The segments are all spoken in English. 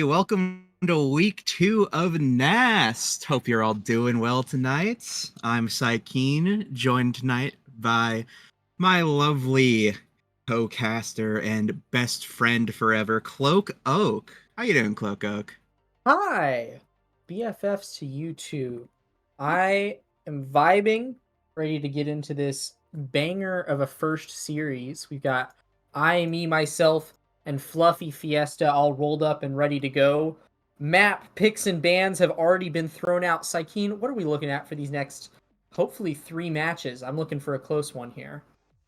everybody. Welcome to week 2 of NAST. Hope you're all doing well tonight. I'm Keen, joined tonight by my lovely co-caster and best friend forever, Cloak Oak. How you doing, Cloak Oak? Hi, BFFs to you too. I am vibing, ready to get into this banger of a first series. We've got I, Me, Myself, and Fluffy Fiesta all rolled up and ready to go. Map, picks, and bans have already been thrown out. Sykeen, what are we looking at for these next, hopefully, 3 matches? I'm looking for a close one here.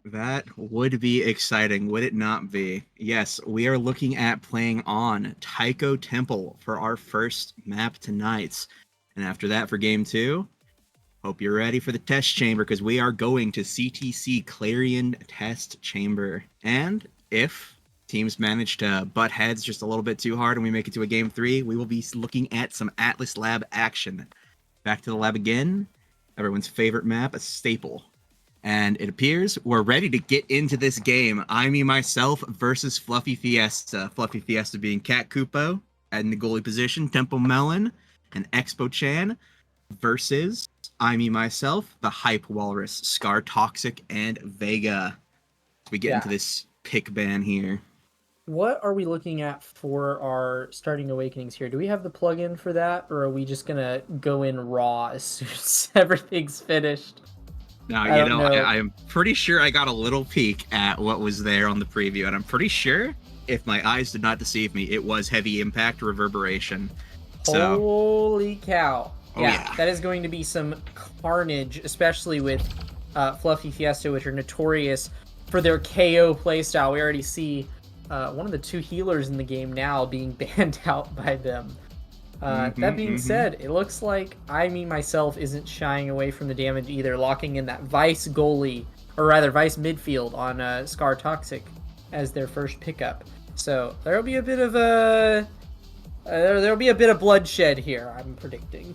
That would be exciting, would it not be? Yes, we are looking at playing on Taiko Temple for our first map tonight. And after that, for game 2, hope you're ready for the test chamber, because we are going to CTC Clarion Test Chamber. And if teams manage to butt heads just a little bit too hard and we make it to a game 3, we will be looking at some Atlas Lab action. Back to the lab again. Everyone's favorite map, a staple. And it appears we're ready to get into this game. I, Me, Myself versus Fluffy Fiesta. Fluffy Fiesta being Cat Kupo in the goalie position, Temple Melon and Expo Chan versus I, Me, Myself, the Hype Walrus, Scar Toxic, and Vega. We get into this pick ban here. What are we looking at for our starting awakenings here? Do we have the plugin for that, or are we just gonna go in raw as soon as everything's finished? Now, I'm pretty sure I got a little peek at what was there on the preview, and I'm pretty sure, if my eyes did not deceive me, it was heavy impact reverberation. So, holy cow. Yeah, that is going to be some carnage, especially with Fluffy Fiesta, which are notorious for their KO playstyle. We already see one of the 2 healers in the game now being banned out by them. That being said, it looks like I, Me, Myself isn't shying away from the damage either, locking in that Vice goalie, or rather Vice midfield on Scar Toxic as their first pickup. So there'll be a bit of bloodshed here, I'm predicting.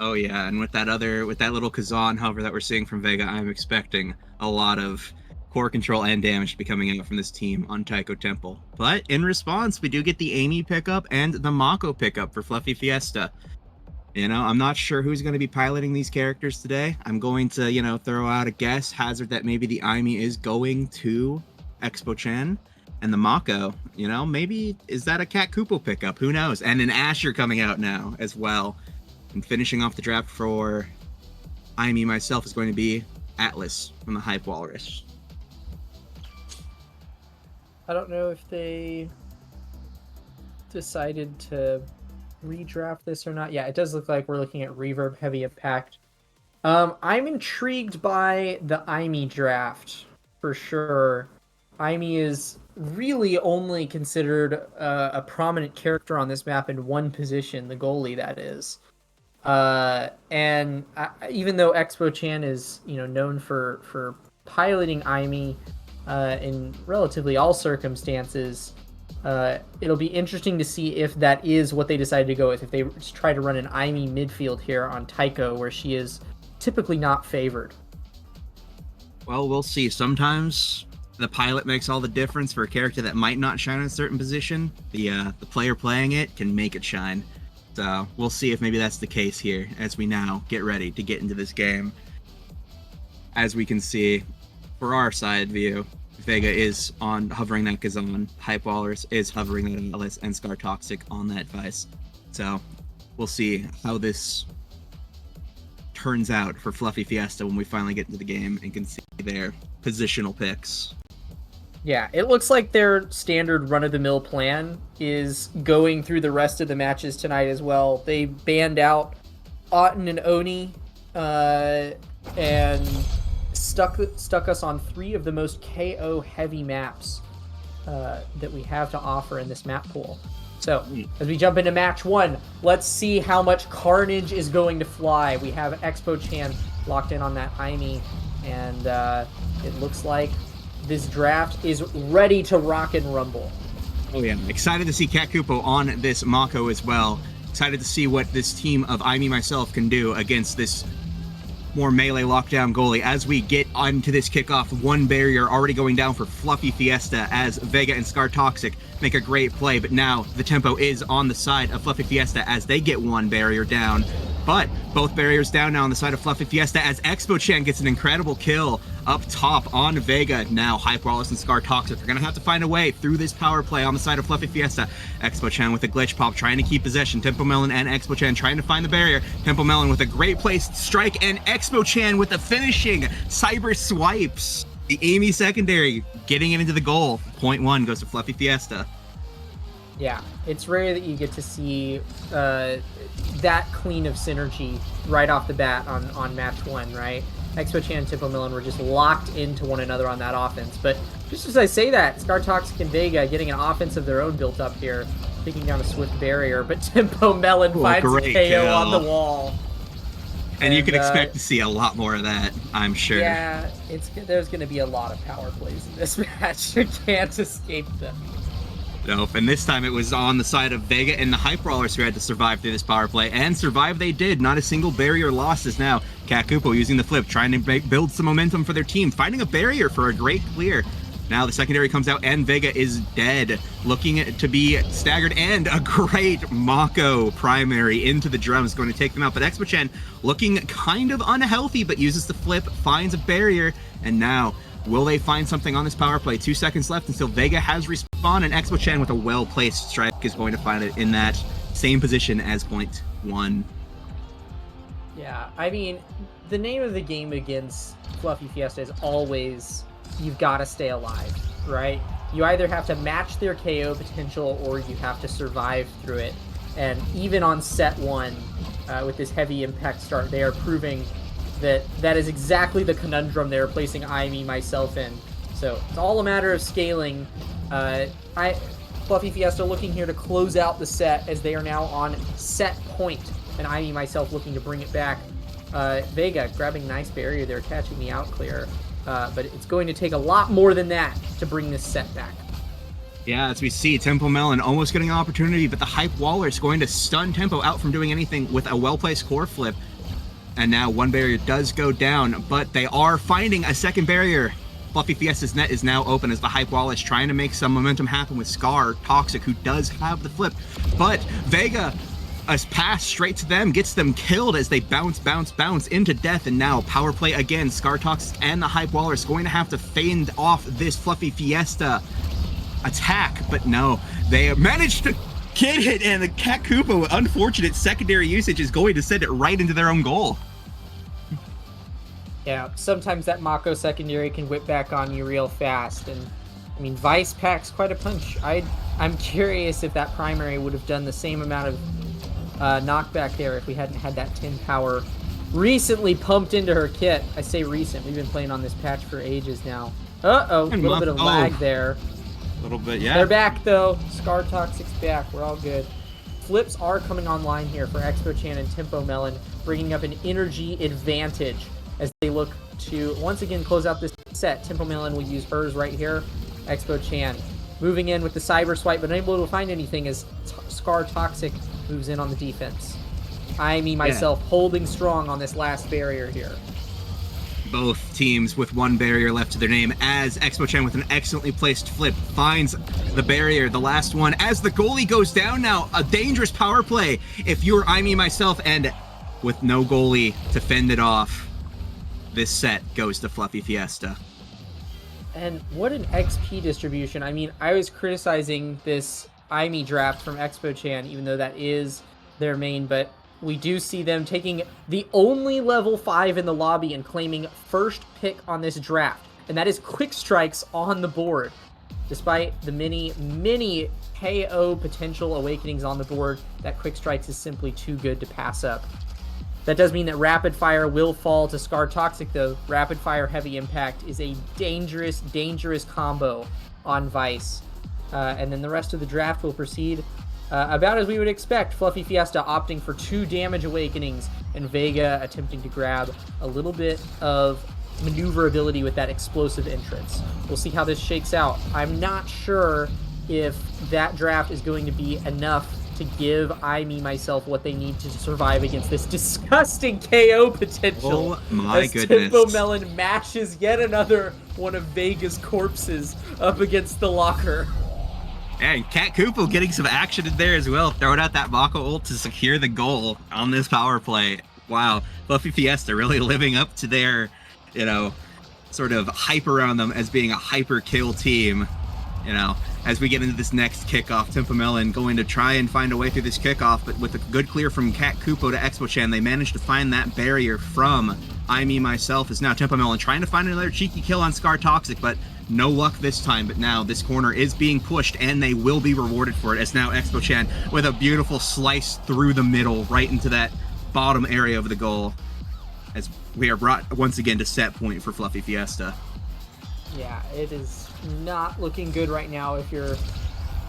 Oh yeah, and with that little Kazan hover that we're seeing from Vega, I'm expecting a lot of core control and damage to be coming out from this team on Taiko Temple. But in response, we do get the Amy pickup and the Mako pickup for Fluffy Fiesta. I'm not sure who's going to be piloting these characters today. I'm going to, throw out a guess, hazard that maybe the Amy is going to Expo Chan. And the Mako, maybe is that a Cat Kupo pickup? Who knows? And an Asher coming out now as well. And finishing off the draft for I, Me, Myself is going to be Atlas from the Hype Walrus. I don't know if they decided to redraft this or not. Yeah, it does look like we're looking at reverb heavy impact. I'm intrigued by the IME draft for sure. IME is really only considered a prominent character on this map in one position, the goalie, that is. And even though Expo Chan is known for piloting IME in relatively all circumstances, it'll be interesting to see if that is what they decided to go with, if they just try to run an IME midfield here on Taiko, where she is typically not favored. Well, we'll see. Sometimes the pilot makes all the difference for a character that might not shine in a certain position. The player playing it can make it shine. So we'll see if maybe that's the case here as we now get ready to get into this game. As we can see, for our side view, Vega is on hovering that Kazan, Hype Walrus is hovering that Atlas, and Scar Toxic on that Vice. So we'll see how this turns out for Fluffy Fiesta when we finally get into the game and can see their positional picks. Yeah, it looks like their standard run-of-the-mill plan is going through the rest of the matches tonight as well. They banned out Otten and Oni and stuck us on 3 of the most KO-heavy maps that we have to offer in this map pool. So, as we jump into match 1, let's see how much carnage is going to fly. We have Expo Chan locked in on that IME, and it looks like this draft is ready to rock and rumble. Oh yeah, excited to see Cat Kupo on this Mako as well. Excited to see what this team of I, Me, Myself can do against this more melee lockdown goalie as we get onto this kickoff. One barrier already going down for Fluffy Fiesta as Vega and Scar Toxic make a great play, but now the tempo is on the side of Fluffy Fiesta as they get one barrier down. But both barriers down now on the side of Fluffy Fiesta as Expo-chan gets an incredible kill up top on Vega. Now Hype Wallace and Scar Toxic are going to have to find a way through this power play on the side of Fluffy Fiesta. Expo-chan with a glitch pop trying to keep possession. Tempo Melon and Expo-chan trying to find the barrier. Tempo Melon with a great placed strike and Expo-chan with the finishing cyber swipes. The Amy secondary getting it into the goal. Point one goes to Fluffy Fiesta. Yeah, it's rare that you get to see that clean of synergy right off the bat on match one, right? Expo-chan and Tempo Melon were just locked into one another on that offense. But just as I say that, Scar Toxic and Vega getting an offense of their own built up here, taking down a swift barrier, but Tempo Melon finds a KO kill on the wall. And you can expect to see a lot more of that, I'm sure. Yeah, there's going to be a lot of power plays in this match. You can't escape them. Nope, and this time it was on the side of Vega and the Hype Brawlers who had to survive through this power play, and survive they did. Not a single barrier lost as now Kakupo using the flip, trying to build some momentum for their team, finding a barrier for a great clear. Now the secondary comes out and Vega is dead, looking to be staggered, and a great Mako primary into the drums going to take them out. But Expo-chan looking kind of unhealthy, but uses the flip, finds a barrier, and now will they find something on this power play? 2 seconds left until Vega has respawned, and Expo-chan with a well-placed strike is going to find it in that same position as point one. Yeah, I mean, the name of the game against Fluffy Fiesta is always, you've got to stay alive, right? You either have to match their KO potential or you have to survive through it. And even on set one, with this heavy impact start, they are proving that is exactly the conundrum they're placing I, me, myself in. So it's all a matter of scaling. Fluffy Fiesta looking here to close out the set as they are now on set point, and I, me, myself looking to bring it back. Vega grabbing nice barrier there, catching the out clear. But it's going to take a lot more than that to bring this set back. Yeah, as we see, Tempo Melon almost getting an opportunity, but the Hype Waller is going to stun Tempo out from doing anything with a well-placed core flip. And now one barrier does go down, but they are finding a second barrier. Fluffy Fiesta's net is now open as the Hype Wall is trying to make some momentum happen with Scar Toxic, who does have the flip. But Vega, a pass straight to them, gets them killed as they bounce into death. And now power play again. Scar Toxic and the Hype Waller is going to have to fend off this Fluffy Fiesta attack. But no, they managed to get it, and the Kakupo, unfortunate secondary usage, is going to send it right into their own goal. Yeah, sometimes that Mako secondary can whip back on you real fast, and I mean, Vice packs quite a punch. I'm curious if that primary would have done the same amount of knockback there if we hadn't had that 10 power recently pumped into her kit. I say recent, we've been playing on this patch for ages now. Uh-oh, a little bit of lag there. A little bit, yeah. They're back though. Scar Toxic's back, we're all good. Flips are coming online here for Expo-chan and Tempo Melon, bringing up an energy advantage as they look to once again close out this set. Tempo Melon will use hers right here. Expo-chan moving in with the cyber swipe, but unable to find anything as Scar Toxic moves in on the defense. I, me, myself, holding strong on this last barrier here. Both teams with one barrier left to their name as Expo-chan with an excellently placed flip finds the barrier, the last one, as the goalie goes down now. A dangerous power play if you're I, me, myself, and with no goalie to fend it off. This set goes to Fluffy Fiesta. And what an XP distribution. I mean, I was criticizing this IME draft from Expo-chan, even though that is their main, but we do see them taking the only level 5 in the lobby and claiming first pick on this draft. And that is Quick Strikes on the board. Despite the many KO potential awakenings on the board, that Quick Strikes is simply too good to pass up. That does mean that Rapid Fire will fall to Scar Toxic, though. Rapid Fire Heavy Impact is a dangerous combo on Vice. And then the rest of the draft will proceed about as we would expect. Fluffy Fiesta opting for 2 damage awakenings, and Vega attempting to grab a little bit of maneuverability with that explosive entrance. We'll see how this shakes out. I'm not sure if that draft is going to be enough to give I, Me, Myself what they need to survive against this disgusting KO potential. Oh my as goodness. Tempo Melon mashes yet another one of Vega's corpses up against the locker. And Cat Kupo getting some action in there as well, throwing out that Mako ult to secure the goal on this power play. Wow, Fluffy Fiesta really living up to their, you know, sort of hype around them as being a hyper kill team. You know, as we get into this next kickoff, Tempo Melon going to try and find a way through this kickoff, but with a good clear from Cat Kupo to Expo Chan, they managed to find that barrier from I, Me, Myself. Is now Tempo Melon trying to find another cheeky kill on Scar Toxic, but no luck this time. But now this corner is being pushed, and they will be rewarded for it, as now Expo Chan with a beautiful slice through the middle, right into that bottom area of the goal, as we are brought once again to set point for Fluffy Fiesta. Yeah, it is not looking good right now if you're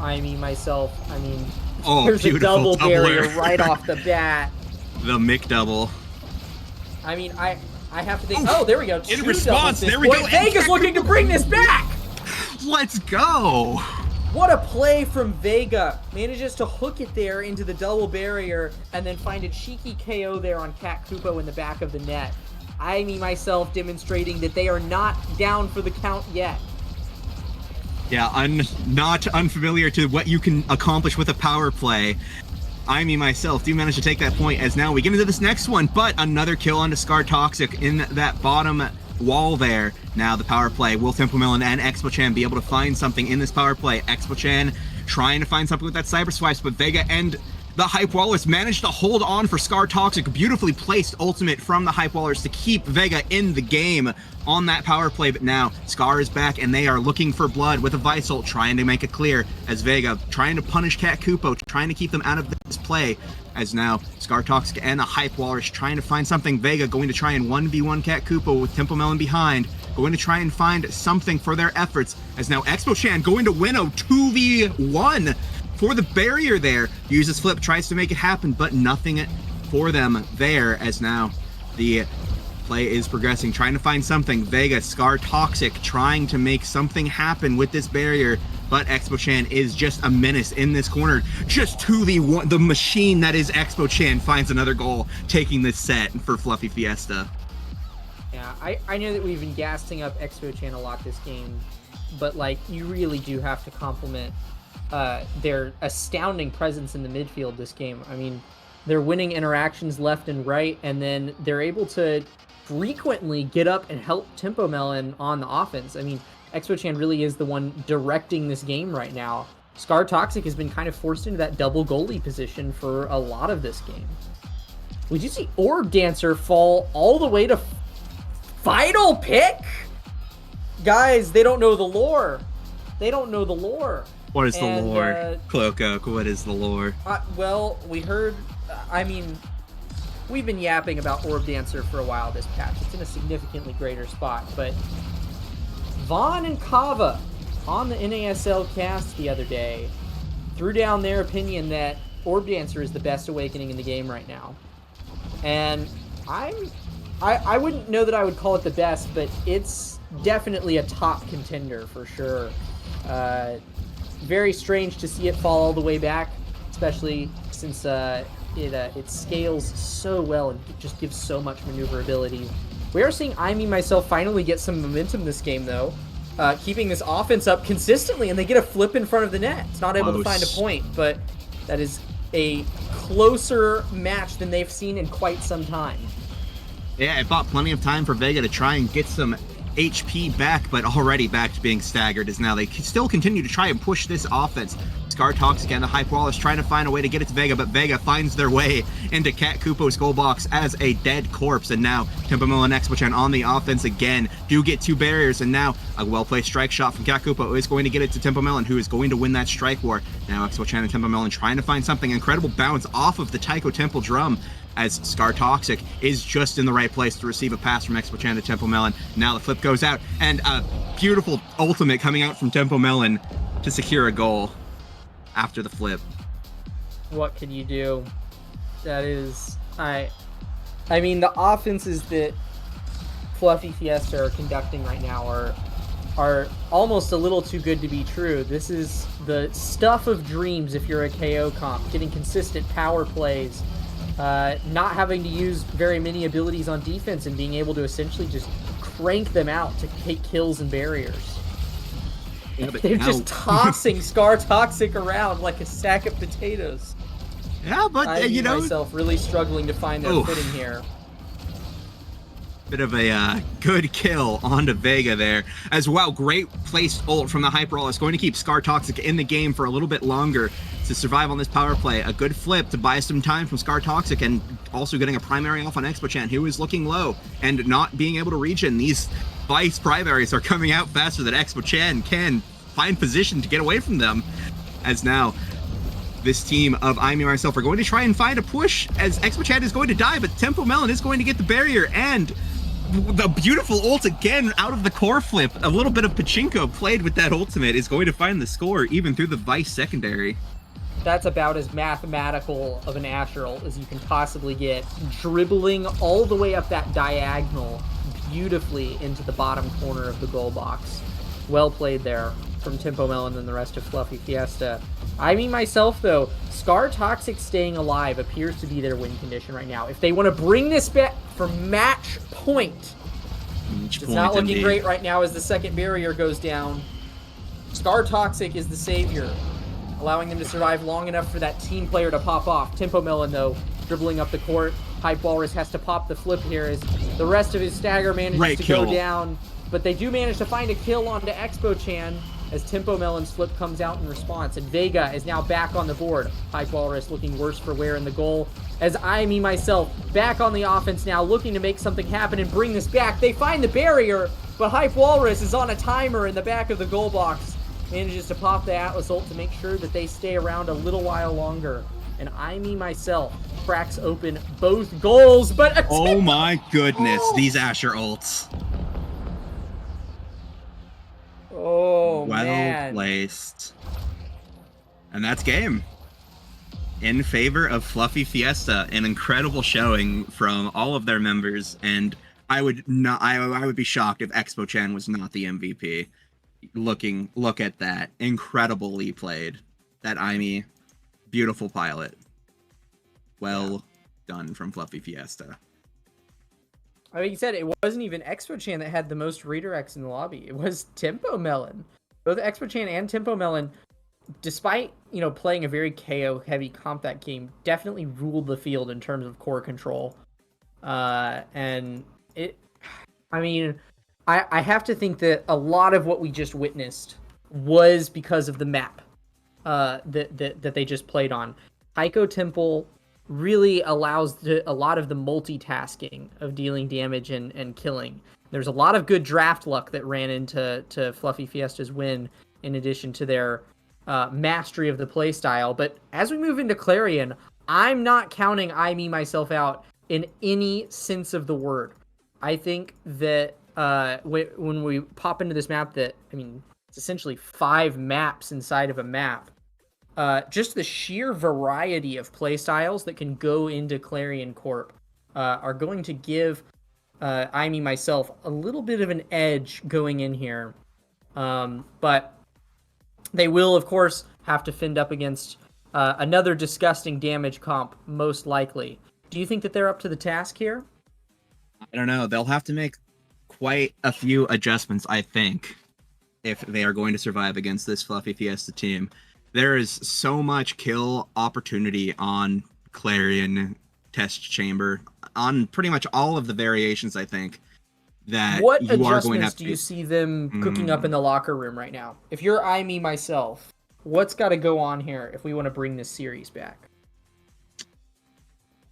I, Me, Myself. I mean, there's a double barrier right off the bat. The Mick double. I mean, I have to think. Oh, there we go. In response, there we go. Vega's looking to bring this back. Let's go. What a play from Vega. Manages to hook it there into the double barrier and then find a cheeky KO there on Cat Kupo in the back of the net. I, Me, Myself demonstrating that they are not down for the count yet. Yeah, not unfamiliar to what you can accomplish with a power play. I, Me, Myself do manage to take that point, as now we get into this next one, but another kill onto Scar Toxic in that bottom wall there. Now the power play, will Tempo Melon and Expo Chan be able to find something in this power play? Expo Chan trying to find something with that Cyber Swipes, but Vega and the Hype Wallers managed to hold on for Scar Toxic. Beautifully placed ultimate from the Hype Wallers to keep Vega in the game on that power play, but now Scar is back and they are looking for blood with a Vice ult, trying to make it clear, as Vega trying to punish Cat Kupo, trying to keep them out of this play, as now Scar Toxic and the Hype Wallers trying to find something. Vega going to try and 1v1 Cat Kupo with Tempo Melon behind, going to try and find something for their efforts, as now Expo Chan going to win a 2v1 for the barrier there. Uses flip, tries to make it happen, but nothing for them there, as now the play is progressing, trying to find something. Vega, Scar Toxic trying to make something happen with this barrier, but Expo Chan is just a menace in this corner. Just to the machine that is Expo Chan finds another goal, taking this set for Fluffy Fiesta. Yeah, I know that we've been gassing up Expo Chan a lot this game, but like, you really do have to compliment their astounding presence in the midfield this game. I mean, they're winning interactions left and right, and then they're able to frequently get up and help Tempo Melon on the offense. I mean, Expo Chan really is the one directing this game right now. Scar Toxic has been kind of forced into that double goalie position for a lot of this game. Would you see Orb Dancer fall all the way to final pick? Guys, they don't know the lore. They don't know the lore. What is the lore? Cloak, what is the lore? Well, we heard, I mean, we've been yapping about Orb Dancer for a while this patch. It's in a significantly greater spot, but Vaughn and Kava on the NASL cast the other day threw down their opinion that Orb Dancer is the best awakening in the game right now. And I wouldn't know that I would call it the best, but it's definitely a top contender for sure. Very strange to see it fall all the way back, especially since it scales so well and it just gives so much maneuverability. We are seeing I, Me, Myself finally get some momentum this game, though, keeping this offense up consistently, and they get a flip in front of the net. It's not able to find a point, but that is a closer match than they've seen in quite some time. Yeah, it bought plenty of time for Vega to try and get some HP back, but already back to being staggered, as now they still continue to try and push this offense. Scar Toxic and the Hype Wall is trying to find a way to get it to Vega, but Vega finds their way into Cat Kupo's goal box as a dead corpse, and now Tempo Melon and Expo Chan on the offense again do get two barriers, and now a well-placed strike shot from Cat Kupo is going to get it to Tempo Melon, who is going to win that strike war. Now Expo Chan and Tempo Melon trying to find something. Incredible bounce off of the Taiko Temple drum, as Scar Toxic is just in the right place to receive a pass from Expo Chan to Tempo Melon. Now the flip goes out, and a beautiful ultimate coming out from Tempo Melon to secure a goal after the flip. What can you do? That is, I mean, the offenses that Fluffy Fiesta are conducting right now are almost a little too good to be true. This is the stuff of dreams if you're a KO comp. Getting consistent power plays, not having to use very many abilities on defense, and being able to essentially just crank them out to take kills and barriers. Yeah, but They're now... just tossing Scar Toxic around like a sack of potatoes. Yeah, but you know, myself really struggling to find their footing here. Bit of a good kill onto Vega there as well. Great placed ult from the Hyper Ult. It's going to keep Scar Toxic in the game for a little bit longer to survive on this power play. A good flip to buy some time from Scar Toxic, and also getting a primary off on Expo-chan, who is looking low and not being able to regen. These Vice primaries are coming out faster than Expo-chan can find position to get away from them, as now this team of I Me Myself are going to try and find a push as Expo-chan is going to die, but Tempo Melon is going to get the barrier, and the beautiful ult again out of the core flip. A little bit of pachinko played with that ultimate is going to find the score even through the Vice secondary. That's about as mathematical of an Asher ult as you can possibly get, dribbling all the way up that diagonal beautifully into the bottom corner of the goal box. Well played there from Tempo Melon and the rest of Fluffy Fiesta. I mean myself, though, Scar Toxic staying alive appears to be their win condition right now. If they want to bring this back for match point, it's not looking great right now as the second barrier goes down. Scar Toxic is the savior, allowing them to survive long enough for that team player to pop off. Tempo Melon, though, dribbling up the court. Hype Walrus has to pop the flip here as the rest of his stagger manages to go down. But they do manage to find a kill onto Expo-chan as Tempo Melon's flip comes out in response. And Vega is now back on the board. Hype Walrus looking worse for wear in the goal. As I Me Myself back on the offense now, looking to make something happen and bring this back. They find the barrier, but Hype Walrus is on a timer in the back of the goal box. Manages to pop the Atlas ult to make sure that they stay around a little while longer. And I Me Myself cracks open both goals, but oh my goodness, these Asher ults. Oh, well man. placed. And that's game. In favor of Fluffy Fiesta, an incredible showing from all of their members, and I would be shocked if Expo-chan was not the MVP. Look at that. Incredibly played. That Aimee, beautiful pilot. Well done from Fluffy Fiesta. Like you said, it wasn't even Expo-chan that had the most redirects in the lobby. It was Tempo Melon. Both Expo-chan and Tempo Melon, despite, playing a very KO-heavy comp that game, definitely ruled the field in terms of core control. I have to think that a lot of what we just witnessed was because of the map that they just played on. Taiko Temple really allows a lot of the multitasking of dealing damage and killing. There's a lot of good draft luck that ran into Fluffy Fiesta's win, in addition to their mastery of the playstyle. But as we move into Clarion, I'm not counting I Me Myself out in any sense of the word. I think that when we pop into this map it's essentially 5 maps inside of a map. Just the sheer variety of playstyles that can go into Clarion Corp are going to give I Me Myself a little bit of an edge going in here. But they will, of course, have to fend up against another disgusting damage comp, most likely. Do you think that they're up to the task here? I don't know. They'll have to make quite a few adjustments, I think, if they are going to survive against this Fluffy Fiesta team. There is so much kill opportunity on Clarion Test Chamber, on pretty much all of the variations, I think, that what you are going to have adjustments do you see them cooking up in the locker room right now? If you're I Me Myself, what's got to go on here if we want to bring this series back?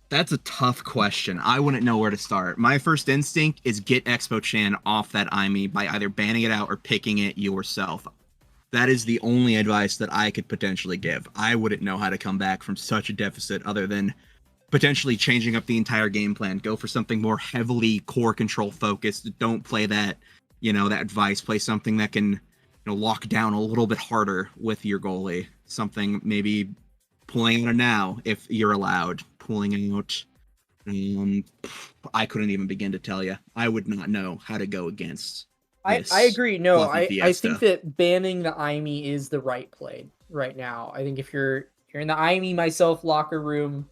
That's a tough question. I wouldn't know where to start. My first instinct is get Expo-chan off that Aimee by either banning it out or picking it yourself. That is the only advice that I could potentially give. I wouldn't know how to come back from such a deficit other than potentially changing up the entire game plan. Go for something more heavily core control focused. Don't play that, that Vice. Play something that can, lock down a little bit harder with your goalie. Something maybe pulling out a now if you're allowed. Pulling out. I couldn't even begin to tell you. I would not know how to go against. I agree. No, fluffy I think fiesta. that banning the IME is the right play right now. I think if you're in the IME myself locker room,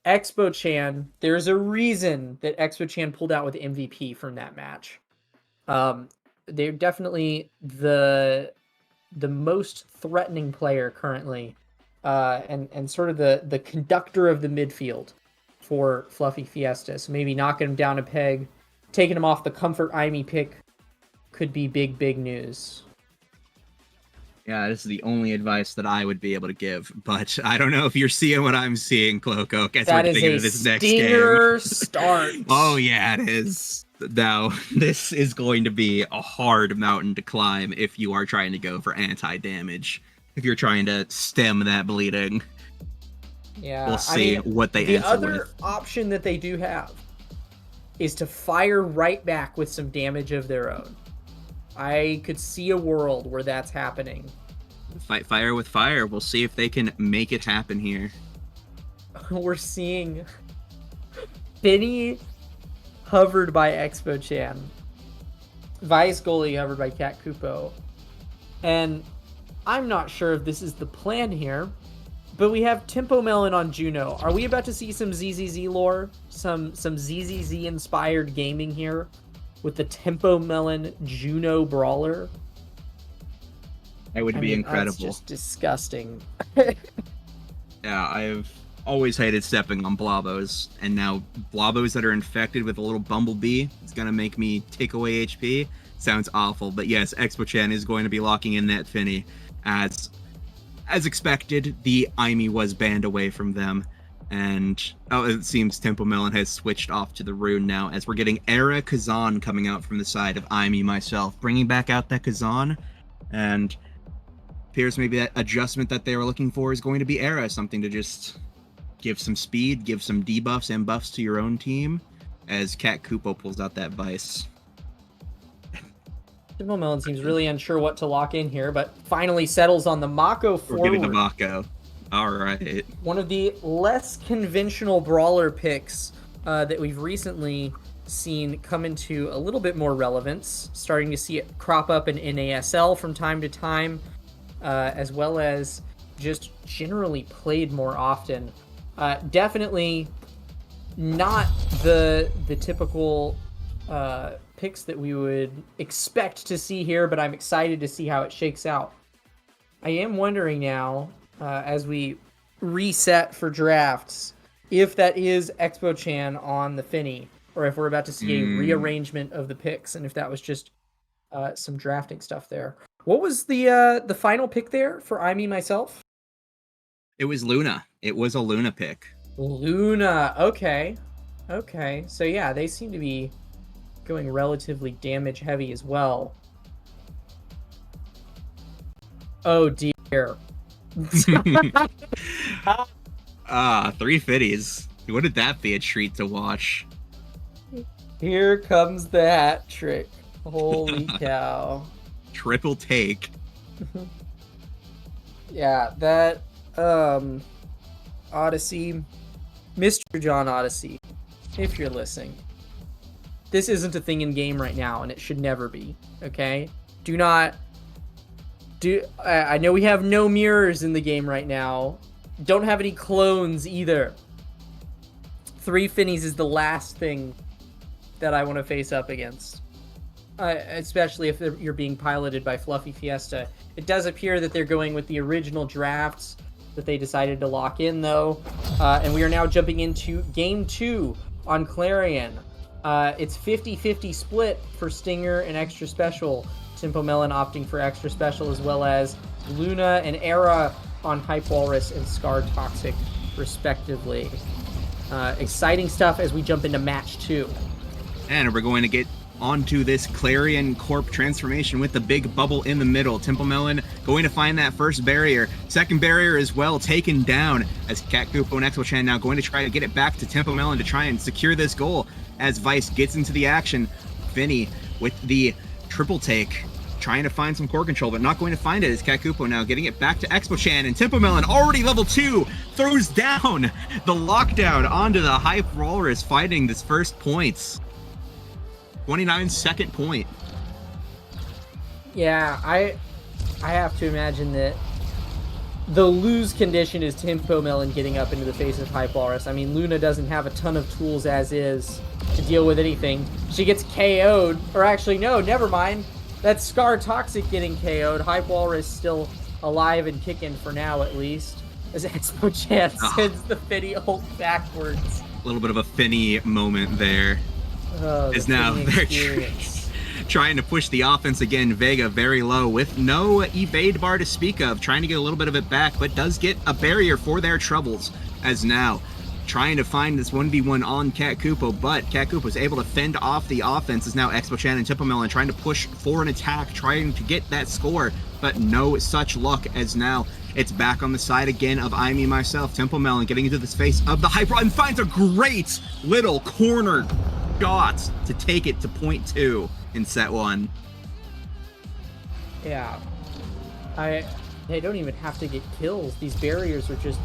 Expo Chan, there's a reason that Expo Chan pulled out with MVP from that match. They're definitely the most threatening player currently, and sort of the conductor of the midfield for Fluffy Fiesta. So maybe knocking him down a peg, taking him off the comfort IME pick could be big news. Yeah, this is the only advice that I would be able to give, but I don't know if you're seeing what I'm seeing, Cloco, as we're That is getting a into this next stinger game. start. Oh, yeah, it is. Now, this is going to be a hard mountain to climb if you are trying to go for anti-damage. If you're trying to stem that bleeding. Yeah, We'll see what they the answer other with. option that they do have is to fire right back with some damage of their own. I could see a world where that's happening. Fight fire with fire. We'll see if they can make it happen here. We're seeing Finny hovered by Expo Chan, Vice goalie hovered by Cat Kupo, and I'm not sure if this is the plan here, but we have Tempo Melon on Juno. Are we about to see some ZZZ lore? Some ZZZ inspired gaming here with the Tempo Melon Juno brawler? That would be incredible. That's just disgusting. Yeah, I've always hated stepping on blobos, and now blobos that are infected with a little bumblebee is going to make me take away HP. Sounds awful, but yes, Expo Chan is going to be locking in that Finny. As expected, the IME was banned away from them, and it seems Tempo Melon has switched off to the rune now, as we're getting Era Kazan coming out from the side of IME myself, bringing back out that Kazan, and appears maybe that adjustment that they were looking for is going to be Era, something to just give some speed, give some debuffs and buffs to your own team, as Cat Kupo pulls out that Vice. Tempo Melon seems really unsure what to lock in here, but finally settles on the Mako forward. We're giving the Mako. All right. One of the less conventional brawler picks that we've recently seen come into a little bit more relevance, starting to see it crop up in NASL from time to time, as well as just generally played more often. Definitely not the typical picks that we would expect to see here, but I'm excited to see how it shakes out. I am wondering now, as we reset for drafts, if that is Expo Chan on the Finny, or if we're about to see a rearrangement of the picks, and if that was just some drafting stuff there. What was the final pick there for I Me Myself? It was Luna. It was a Luna pick. Luna. Okay. So yeah, they seem to be going relatively damage heavy as well. Oh dear. 3 Fitties. Wouldn't that be a treat to watch? Here comes the hat trick. Holy cow. Triple take. Yeah, that Odyssey, Mr. John Odyssey, if you're listening, this isn't a thing in game right now, and it should never be. Okay, I know we have no mirrors in the game right now. Don't have any clones either. 3 Finnies is the last thing that I want to face up against. Especially if you're being piloted by Fluffy Fiesta. It does appear that they're going with the original drafts that they decided to lock in, though. And we are now jumping into Game 2 on Clarion. It's 50-50 split for Stinger and Extra Special. Tempo Melon opting for Extra Special, as well as Luna and Era on Hype Walrus and Scar Toxic, respectively. Exciting stuff as we jump into Match 2. And we're going to get onto this Clarion Corp transformation with the big bubble in the middle. Tempo Melon going to find that first barrier. Second barrier as well taken down, as Cat Kupo and Expo Chan now going to try to get it back to Tempo Melon to try and secure this goal as Vice gets into the action. Finny with the triple take, trying to find some core control, but not going to find it, as Cat Kupo now getting it back to Expo Chan, and Tempo Melon, already level 2, throws down the lockdown onto the Hype Walrus, fighting this first points. 29 second point. Yeah, I have to imagine that the lose condition is Tempo Melon getting up into the face of Hype Walrus. I mean, Luna doesn't have a ton of tools as is to deal with anything. She gets KO'd, or actually, no, never mind. That's Scar Toxic getting KO'd. Hype Walrus still alive and kicking for now, at least. As Expo Chan sends the Finny ult backwards. A little bit of a Finny moment there. Is now they're trying to push the offense again. Vega very low with no evade bar to speak of, trying to get a little bit of it back, but does get a barrier for their troubles. As now trying to find this 1v1 on Cat Kupo, but Cat Kupo is able to fend off the offense. Is now Expo Chan and Tempo Melon trying to push for an attack, trying to get that score, but no such luck. As now it's back on the side again of I Me Myself. Tempo Melon getting into the face of the Hyper and finds a great little corner shot to take it to point 2 in set 1. Yeah. They don't even have to get kills. These barriers are just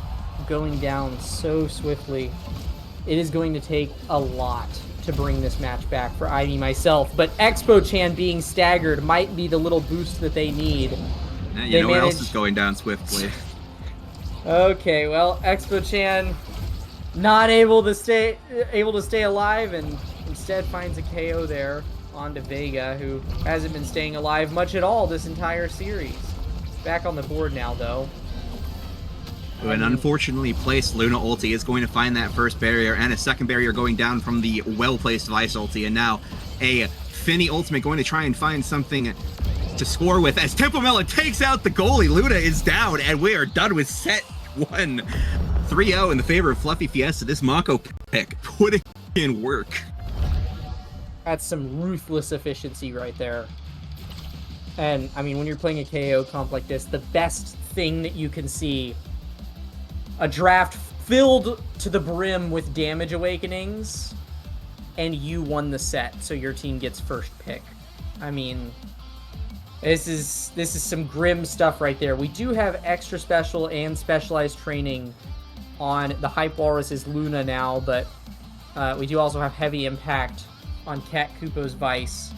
going down so swiftly. It is going to take a lot to bring this match back for I Me Myself, but Expo Chan being staggered might be the little boost that they need. You know what else is going down swiftly? Okay, well, Expo Chan not able to stay alive, and instead finds a KO there onto Vega, who hasn't been staying alive much at all this entire series. Back on the board now, though. An unfortunately placed Luna ulti is going to find that first barrier, and a second barrier going down from the well-placed Vice ulti, and now a Finny ultimate going to try and find something to score with as Tempo Melon takes out the goalie. Luna is down, and we are done with set 1. 3-0 in the favor of Fluffy Fiesta. This Mako pick putting in work. That's some ruthless efficiency right there. And, I mean, when you're playing a KO comp like this, the best thing that you can see, a draft filled to the brim with damage awakenings, and you won the set, so your team gets first pick. I mean, this is some grim stuff right there. We do have extra special and specialized training on the Hype Walrus's Luna now, but we do also have heavy impact on Cat Kupo's Vice,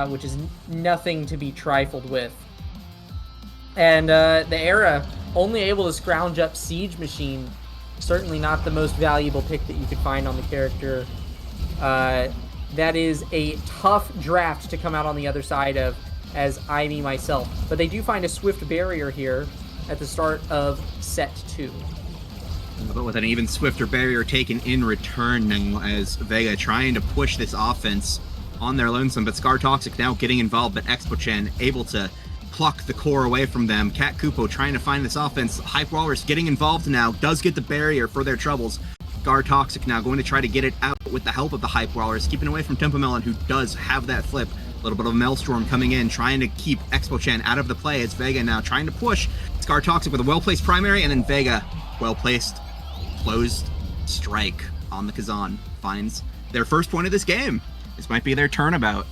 which is nothing to be trifled with. And the Era only able to scrounge up Siege Machine. Certainly not the most valuable pick that you could find on the character. That is a tough draft to come out on the other side of, as I Me Myself. But they do find a swift barrier here at the start of set 2. But with an even swifter barrier taken in return now, as Vega trying to push this offense on their lonesome, but Scar Toxic now getting involved, but Expo Chan able to pluck the core away from them. Cat Kupo trying to find this offense. Hype Walrus getting involved now, does get the barrier for their troubles. Scar Toxic now going to try to get it out with the help of the Hype Walrus, keeping away from Tempo Melon, who does have that flip. A little bit of a Maelstrom coming in, trying to keep Expo Chan out of the play, as Vega now trying to push. Scar Toxic with a well-placed primary, and then Vega, well-placed closed strike on the Kazan, finds their first point of this game. This might be their turnabout.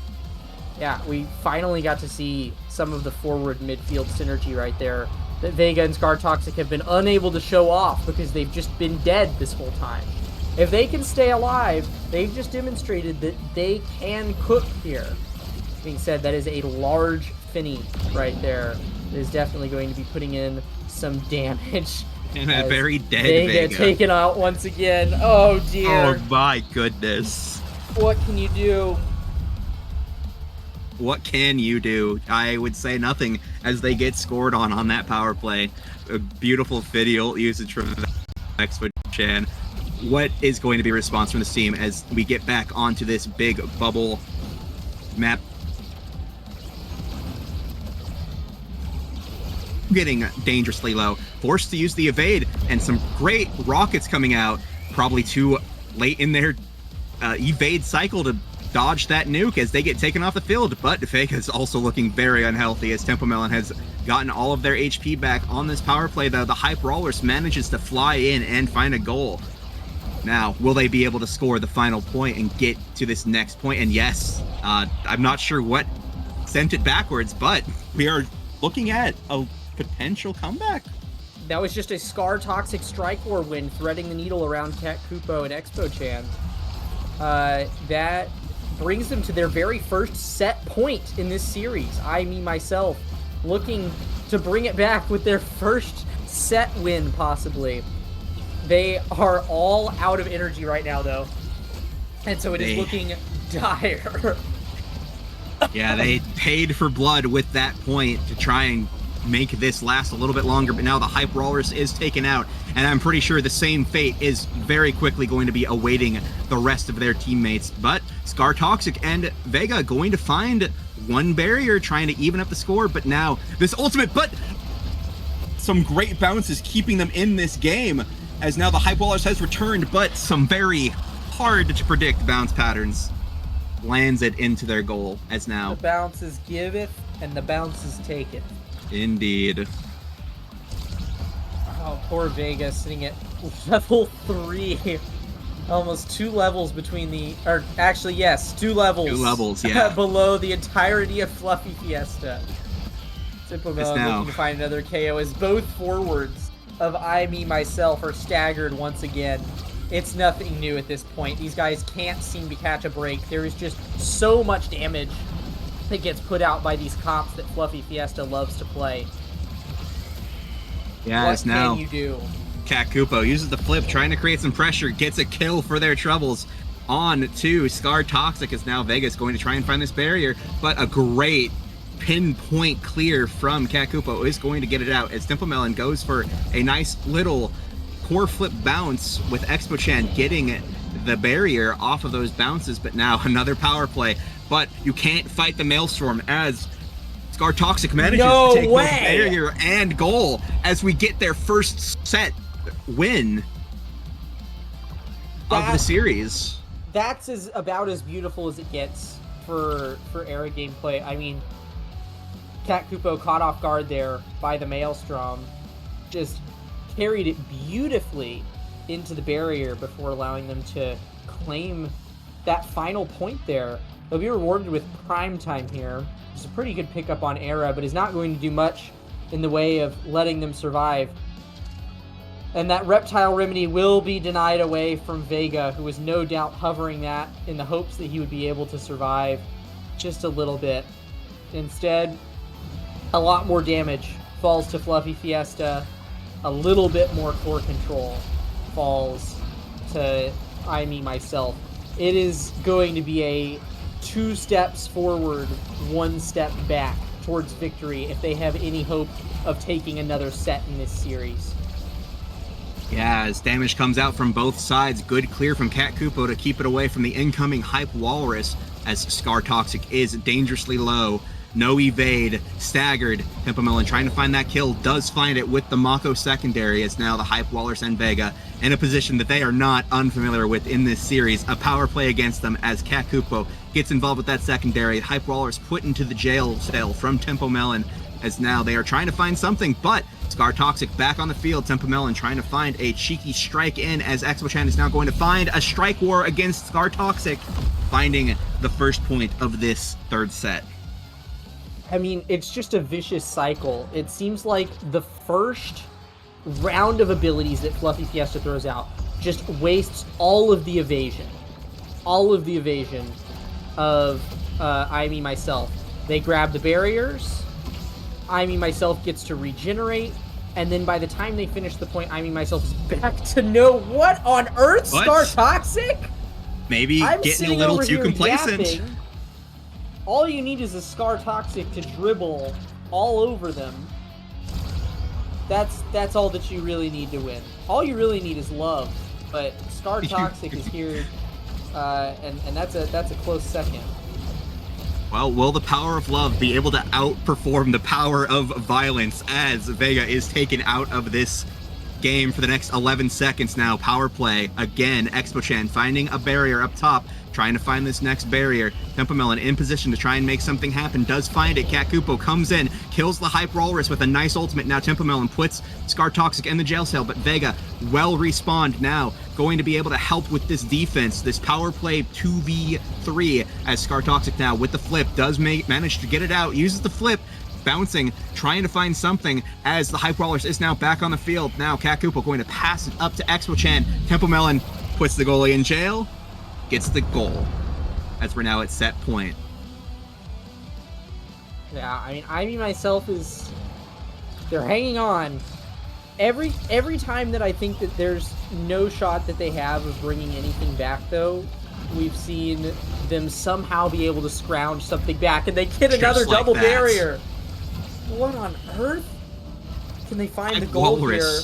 Yeah, we finally got to see some of the forward midfield synergy right there that Vega and Scar Toxic have been unable to show off because they've just been dead this whole time. If they can stay alive, they've just demonstrated that they can cook here. Being said, that is a large Finny right there. It is definitely going to be putting in some damage. And a very dead Vega taken out once again. Oh dear. Oh my goodness. What can you do? What can you do? I would say nothing as they get scored on that power play. A beautiful video usage from Expo Chan. What is going to be a response from this team as we get back onto this big bubble map? Getting dangerously low, forced to use the evade, and some great rockets coming out, probably too late in their evade cycle to dodge that nuke as they get taken off the field. But Vega's also looking very unhealthy as Tempo Melon has gotten all of their HP back on this power play, though. The Hype Walrus manages to fly in and find a goal. Now, will they be able to score the final point and get to this next point? And yes, I'm not sure what sent it backwards, but we are looking at a potential comeback. That was just a Scar Toxic Strike War win, threading the needle around Cat Kupo and Expo Chan. That brings them to their very first set point in this series. I, me, myself, looking to bring it back with their first set win, possibly. They are all out of energy right now, though. And so it is looking dire. Yeah, they paid for blood with that point to try and make this last a little bit longer, but now the Hype Walrus is taken out, and I'm pretty sure the same fate is very quickly going to be awaiting the rest of their teammates. But Scar Toxic and Vega going to find one barrier, trying to even up the score, but now this ultimate, but some great bounces keeping them in this game, as now the Hype Walrus has returned, but some very hard to predict bounce patterns lands it into their goal, as now the bounces giveth and the bounces taketh. Indeed. Oh, poor Vega sitting at level 3. Almost 2 levels between the... Or, actually, yes, 2 levels. 2 levels, yeah. Below the entirety of Fluffy Fiesta. Simple Melon looking to find another KO as both forwards of I, Me, Myself are staggered once again. It's nothing new at this point. These guys can't seem to catch a break. There is just so much damage that gets put out by these comps that Fluffy Fiesta loves to play. Yeah, what it's now can you do? Kakupo uses the flip, trying to create some pressure, gets a kill for their troubles. On to Scar Toxic, as now Vegas going to try and find this barrier, but a great pinpoint clear from Kakupo is going to get it out, as Temple Melon goes for a nice little core flip bounce with Expo Chan getting the barrier off of those bounces, but now another power play. But you can't fight the Maelstrom, as Scar Toxic manages to take both barrier and goal as we get their first set win of the series. That's about as beautiful as it gets for era gameplay. I mean, Cat Kupo caught off guard there by the Maelstrom, just carried it beautifully into the barrier before allowing them to claim that final point there. They'll be rewarded with prime time here. It's a pretty good pickup on Era, but is not going to do much in the way of letting them survive. And that Reptile Remedy will be denied away from Vega, who was no doubt hovering that in the hopes that he would be able to survive just a little bit. Instead, a lot more damage falls to Fluffy Fiesta. A little bit more core control falls to I, Me, Myself. It is going to be a 2 steps forward, 1 step back towards victory if they have any hope of taking another set in this series. Yeah, as damage comes out from both sides, good clear from Cat Kupo to keep it away from the incoming Hype Walrus, as Scar Toxic is dangerously low. No evade, staggered. Pimpamelon trying to find that kill, does find it with the Mako secondary, as now the Hype Walrus and Vega in a position that they are not unfamiliar with in this series. A power play against them as Cat Kupo gets involved with that secondary. Hype Walrus put into the jail cell from Tempo Melon, as now they are trying to find something, but Scar Toxic back on the field. Tempo Melon trying to find a cheeky strike in, as Expo Chan is now going to find a strike war against Scar Toxic, finding the first point of this third set. I mean, it's just a vicious cycle. It seems like the first round of abilities that Fluffy Fiesta throws out just wastes all of the evasion. All of the evasion of I, Me, Myself. They grab the barriers, I, Me, Myself gets to regenerate, and then by the time they finish the point, I, Me, Myself is back to no... What on earth, Scar Toxic? Maybe getting a little too complacent. Yapping. All you need is a Scar Toxic to dribble all over them. That's all that you really need to win. All you really need is love, but Scar Toxic is here, and that's a close second. Well, will the power of love be able to outperform the power of violence, as Vega is taken out of this game for the next 11 seconds now? Power play again. Expo Chan finding a barrier up top, trying to find this next barrier. Tempo Melon in position to try and make something happen, does find it. Cat Kupo comes in, kills the Hype Walrus with a nice ultimate. Now Tempo Melon puts Scar Toxic in the jail cell, but Vega well respawned now, going to be able to help with this defense, this power play 2v3, as Scar Toxic now with the flip does manage to get it out, uses the flip, bouncing, trying to find something, as the Hype Walrus is now back on the field. Now Cat Kupo going to pass it up to Expo Chan. Tempo Melon puts the goalie in jail, gets the goal. as we're now at set point. Yeah, I mean, Ivy myself they're hanging on. Every time that I think that there's no shot that they have of bringing anything back, though, we've seen them somehow be able to scrounge something back, and they get another double barrier. What on earth? Can they find the gold here?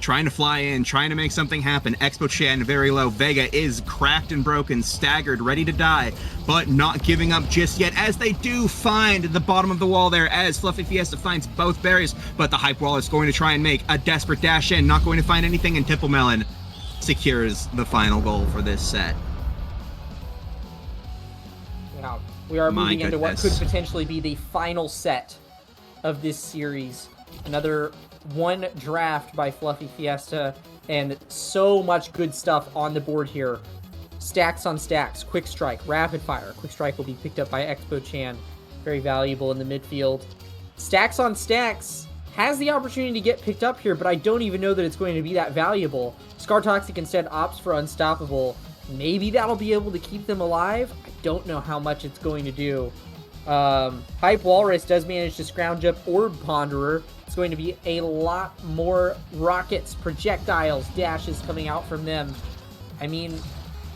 Trying to fly in, trying to make something happen. Expo Chan very low. Vega is cracked and broken, staggered, ready to die, but not giving up just yet, as they do find the bottom of the wall there, as Fluffy Fiesta finds both barriers, but the Hype Wall is going to try and make a desperate dash in, not going to find anything, and Temple Melon secures the final goal for this set. Now, we are moving into what could potentially be the final set of this series. Another one draft by Fluffy Fiesta, and so much good stuff on the board here. Stacks on stacks, quick strike, rapid fire. Quick strike will be picked up by Expo Chan. Very valuable in the midfield. Stacks on stacks has the opportunity to get picked up here, but I don't even know that it's going to be that valuable. Scar Toxic instead opts for Unstoppable. Maybe that'll be able to keep them alive. I don't know how much it's going to do. Hype Walrus does manage to scrounge up Orb Ponderer. It's going to be a lot more rockets, projectiles, dashes coming out from them. I mean,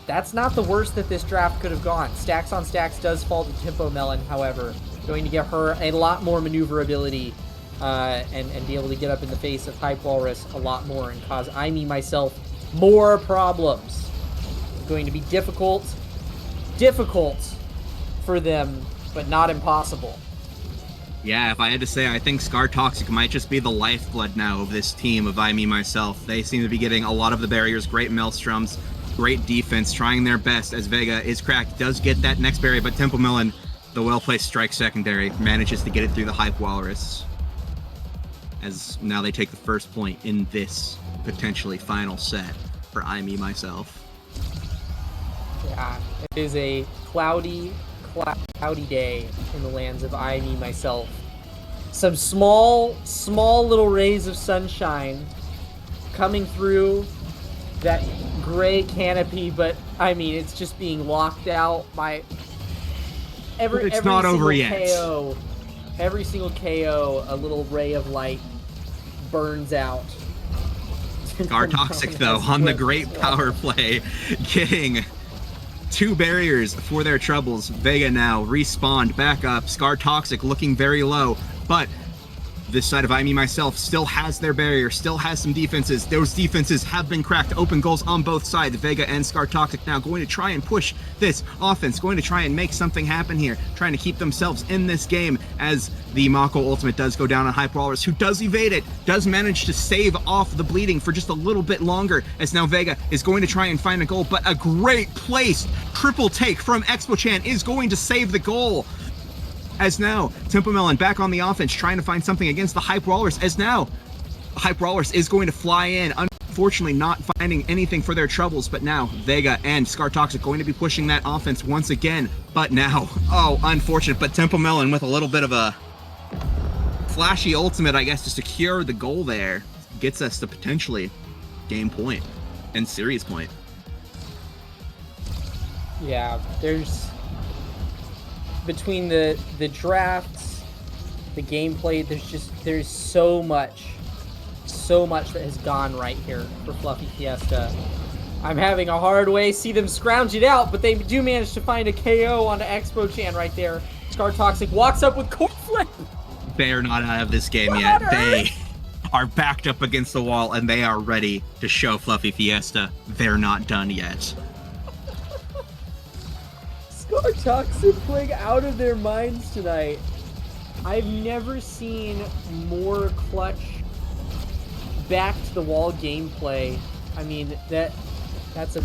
that's not the worst that this draft could have gone. Stacks on stacks does fall to Tempo Melon, however. Going to give her a lot more maneuverability and be able to get up in the face of Hype Walrus a lot more and cause myself more problems. It's going to be difficult for them, but not impossible. Yeah, if I had to say, I think Scar Toxic might just be the lifeblood now of this team of myself. They seem to be getting a lot of the barriers, great maelstroms, great defense, trying their best as Vega is cracked, does get that next barrier, but Temple Melon, the well-placed strike secondary, manages to get it through the Hype Walrus. As now they take the first point in this potentially final set for myself. Yeah, it is a cloudy day in the lands of myself. Some small little rays of sunshine coming through that gray canopy, but I mean, it's just being locked out by every not over yet. KO. Every single KO, a little ray of light burns out. Scar Toxic, though, on the great power play, getting 2 barriers for their troubles. Vega now respawned back up. Scar Toxic looking very low, but this side of myself still has their barrier, still has some defenses. Those defenses have been cracked. Open goals on both sides. Vega and Scar Toxic now going to try and push this offense, going to try and make something happen here, trying to keep themselves in this game as the Mako ultimate does go down on Hype Walrus, who does evade it, does manage to save off the bleeding for just a little bit longer, as now Vega is going to try and find a goal, but a great place triple take from Expo Chan is going to save the goal. As now, Tempo Melon back on the offense, trying to find something against the Hype Walrus, as now, Hype Walrus is going to fly in, unfortunately not finding anything for their troubles, but now, Vega and Scar Toxic going to be pushing that offense once again, but now, oh, unfortunate, but Tempo Melon with a little bit of a flashy ultimate, I guess, to secure the goal there, gets us to potentially game point and series point. Yeah, between the drafts, the gameplay, there's so much that has gone right here for Fluffy Fiesta. I'm having a hard way see them scrounge it out, but they do manage to find a KO onto Expo Chan right there. Scar Toxic walks up with Core Flip. They are not out of this game yet. They are backed up against the wall, and they are ready to show Fluffy Fiesta they're not done yet. Scar Toxic playing out of their minds tonight. I've never seen more clutch back to the wall gameplay. I mean, that's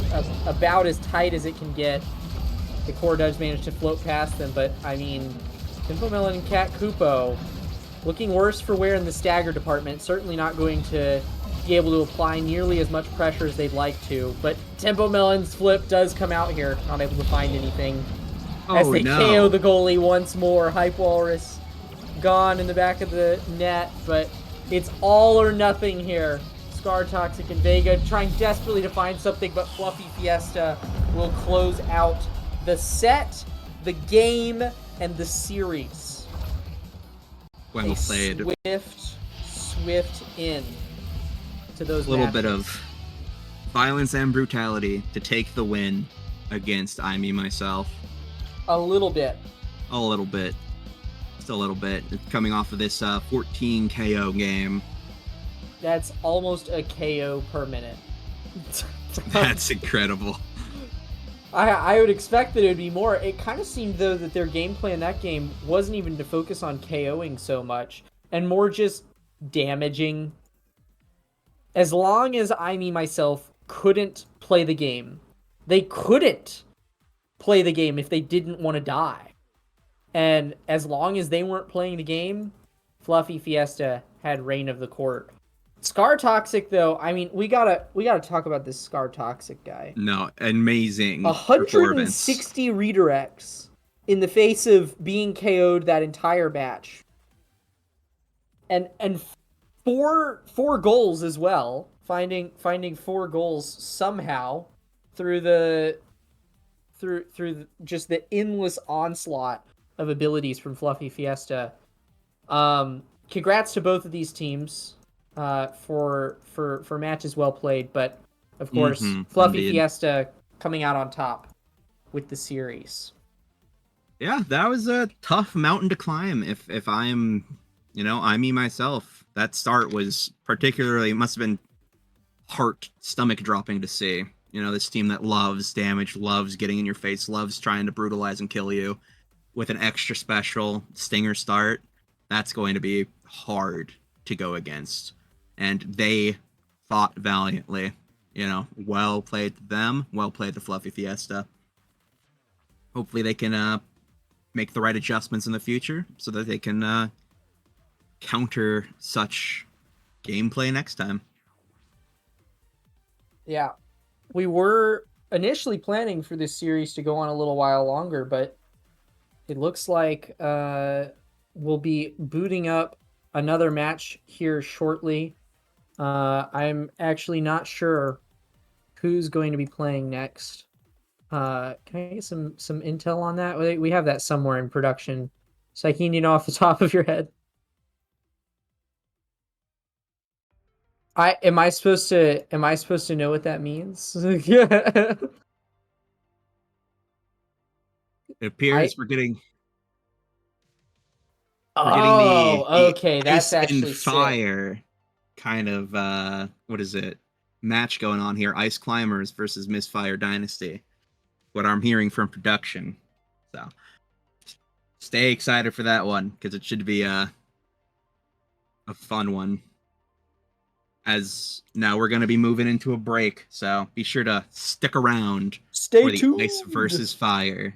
about as tight as it can get. The core does manage to float past them, but I mean, Tempo Melon and Cat Kupo looking worse for wear in the stagger department. Certainly not going to be able to apply nearly as much pressure as they'd like to, but Tempo Melon's flip does come out here, not able to find anything. As they KO the goalie once more. Hype Walrus gone in the back of the net, but it's all or nothing here. Scar Toxic and Vega trying desperately to find something, but Fluffy Fiesta will close out the set, the game, and the series. Well A played. swift end to those A little matches. bit of violence and brutality to take the win against I Me Myself. A little bit. A little bit. Just a little bit. Coming off of this 14 KO game. That's almost a KO per minute. That's incredible. I would expect that it would be more. It kind of seemed, though, that their gameplay in that game wasn't even to focus on KOing so much, and more just damaging. As long as I, me, myself couldn't play the game, they couldn't play the game if they didn't want to die. And as long as they weren't playing the game, Fluffy Fiesta had reign of the court. Scar Toxic, though, I mean, we gotta talk about this Scar Toxic guy. No, amazing 160 redirects in the face of being KO'd that entire batch. And four goals as well. Finding 4 goals somehow through just the endless onslaught of abilities from Fluffy Fiesta. Congrats to both of these teams for matches well played, but of course, Fluffy indeed. Fiesta coming out on top with the series. Yeah, that was a tough mountain to climb. If I'm, I me myself, that start was particularly, it must have been stomach dropping to see. This team that loves damage, loves getting in your face, loves trying to brutalize and kill you with an extra special stinger start. That's going to be hard to go against. And they fought valiantly. Well played to them, well played to Fluffy Fiesta. Hopefully they can make the right adjustments in the future so that they can counter such gameplay next time. Yeah. We were initially planning for this series to go on a little while longer, but it looks like we'll be booting up another match here shortly. I'm actually not sure who's going to be playing next. Can I get some intel on that? We have that somewhere in production. Sykeem, off the top of your head? Am I supposed to know what that means? It appears we're getting okay, that's Ice and actually Fire sick. kind of what is it? Match going on here. Ice Climbers versus Misfire Dynasty. What I'm hearing from production. So stay excited for that one because it should be a fun one. As now we're going to be moving into a break, so be sure to stick around for the Ice versus Fire.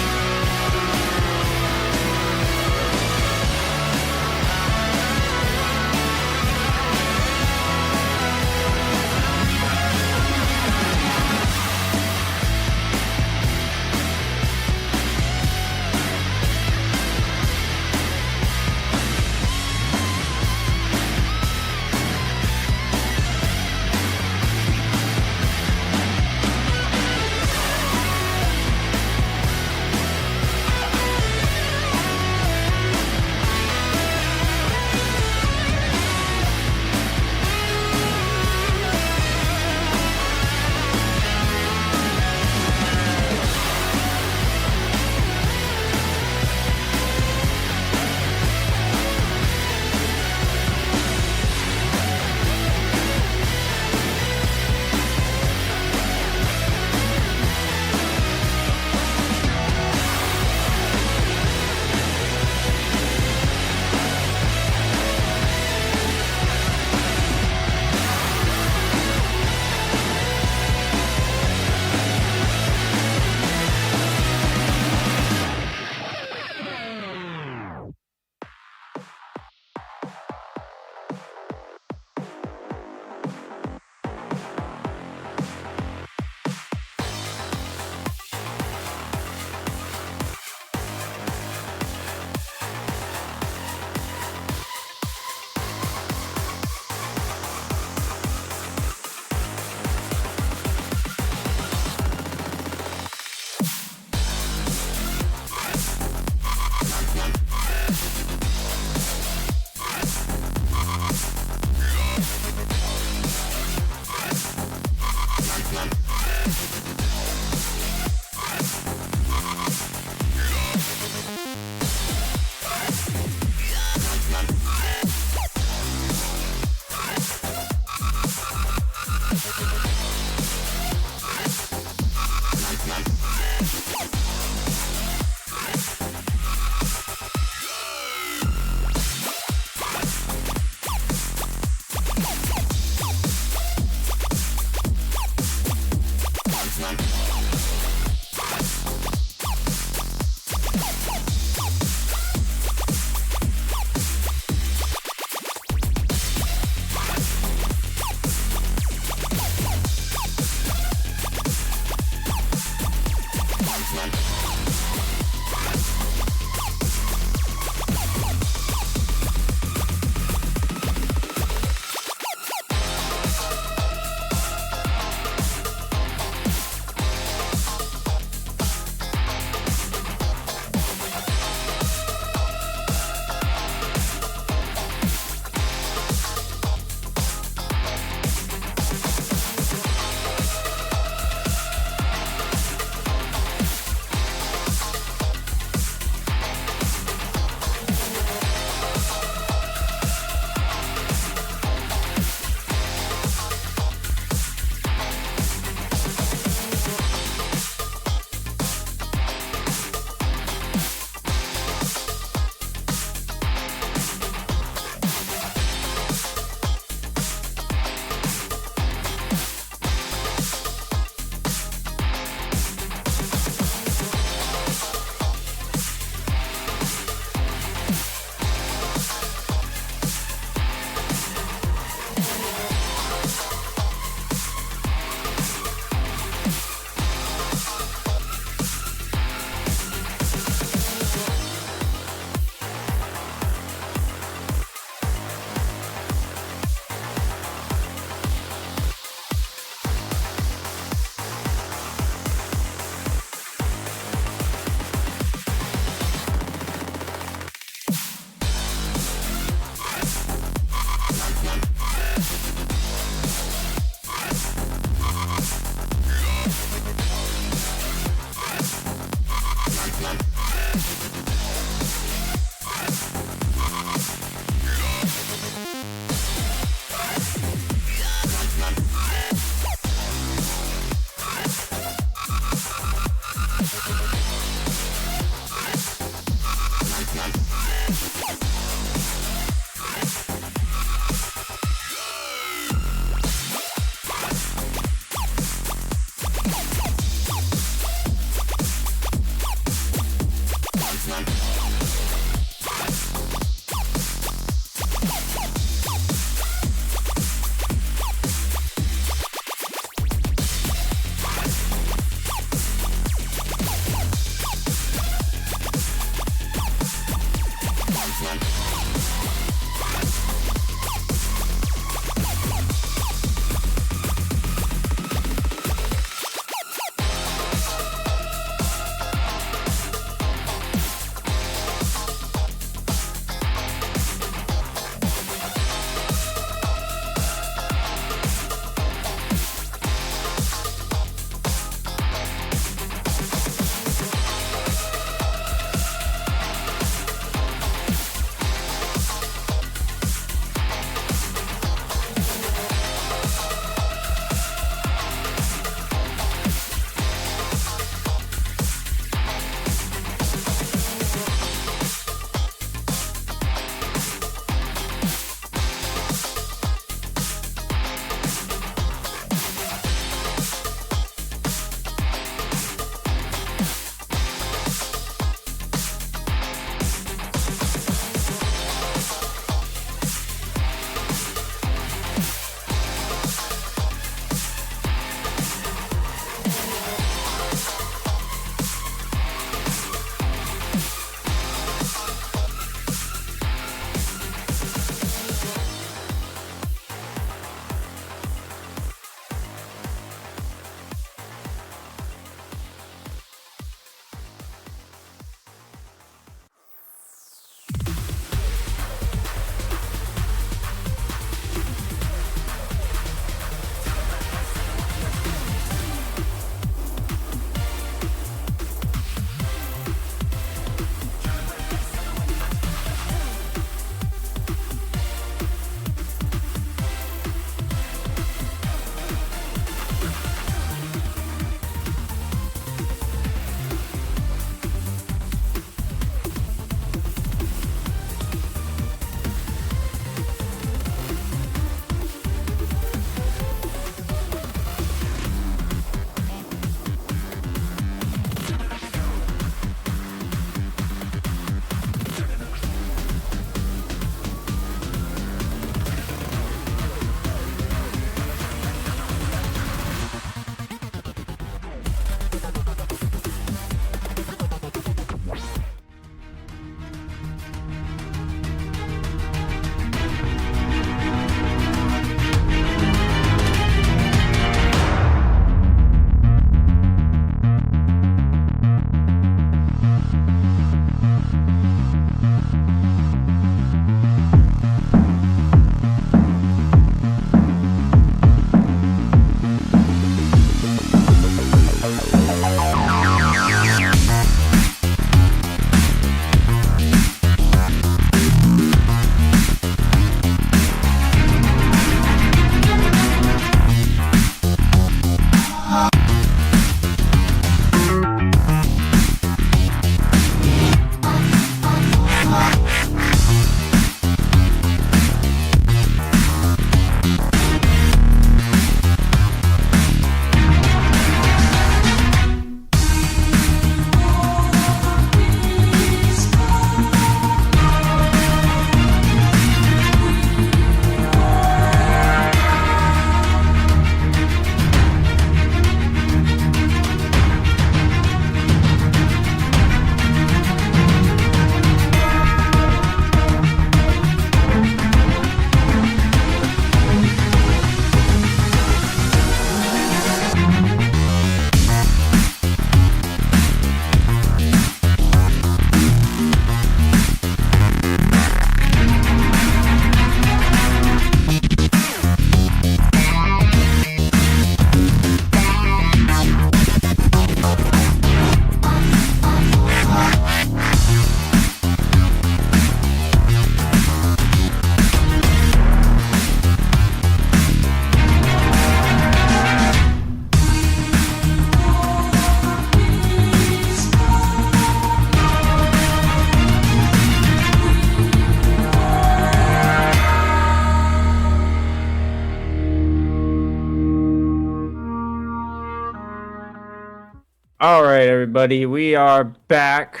All right, everybody, we are back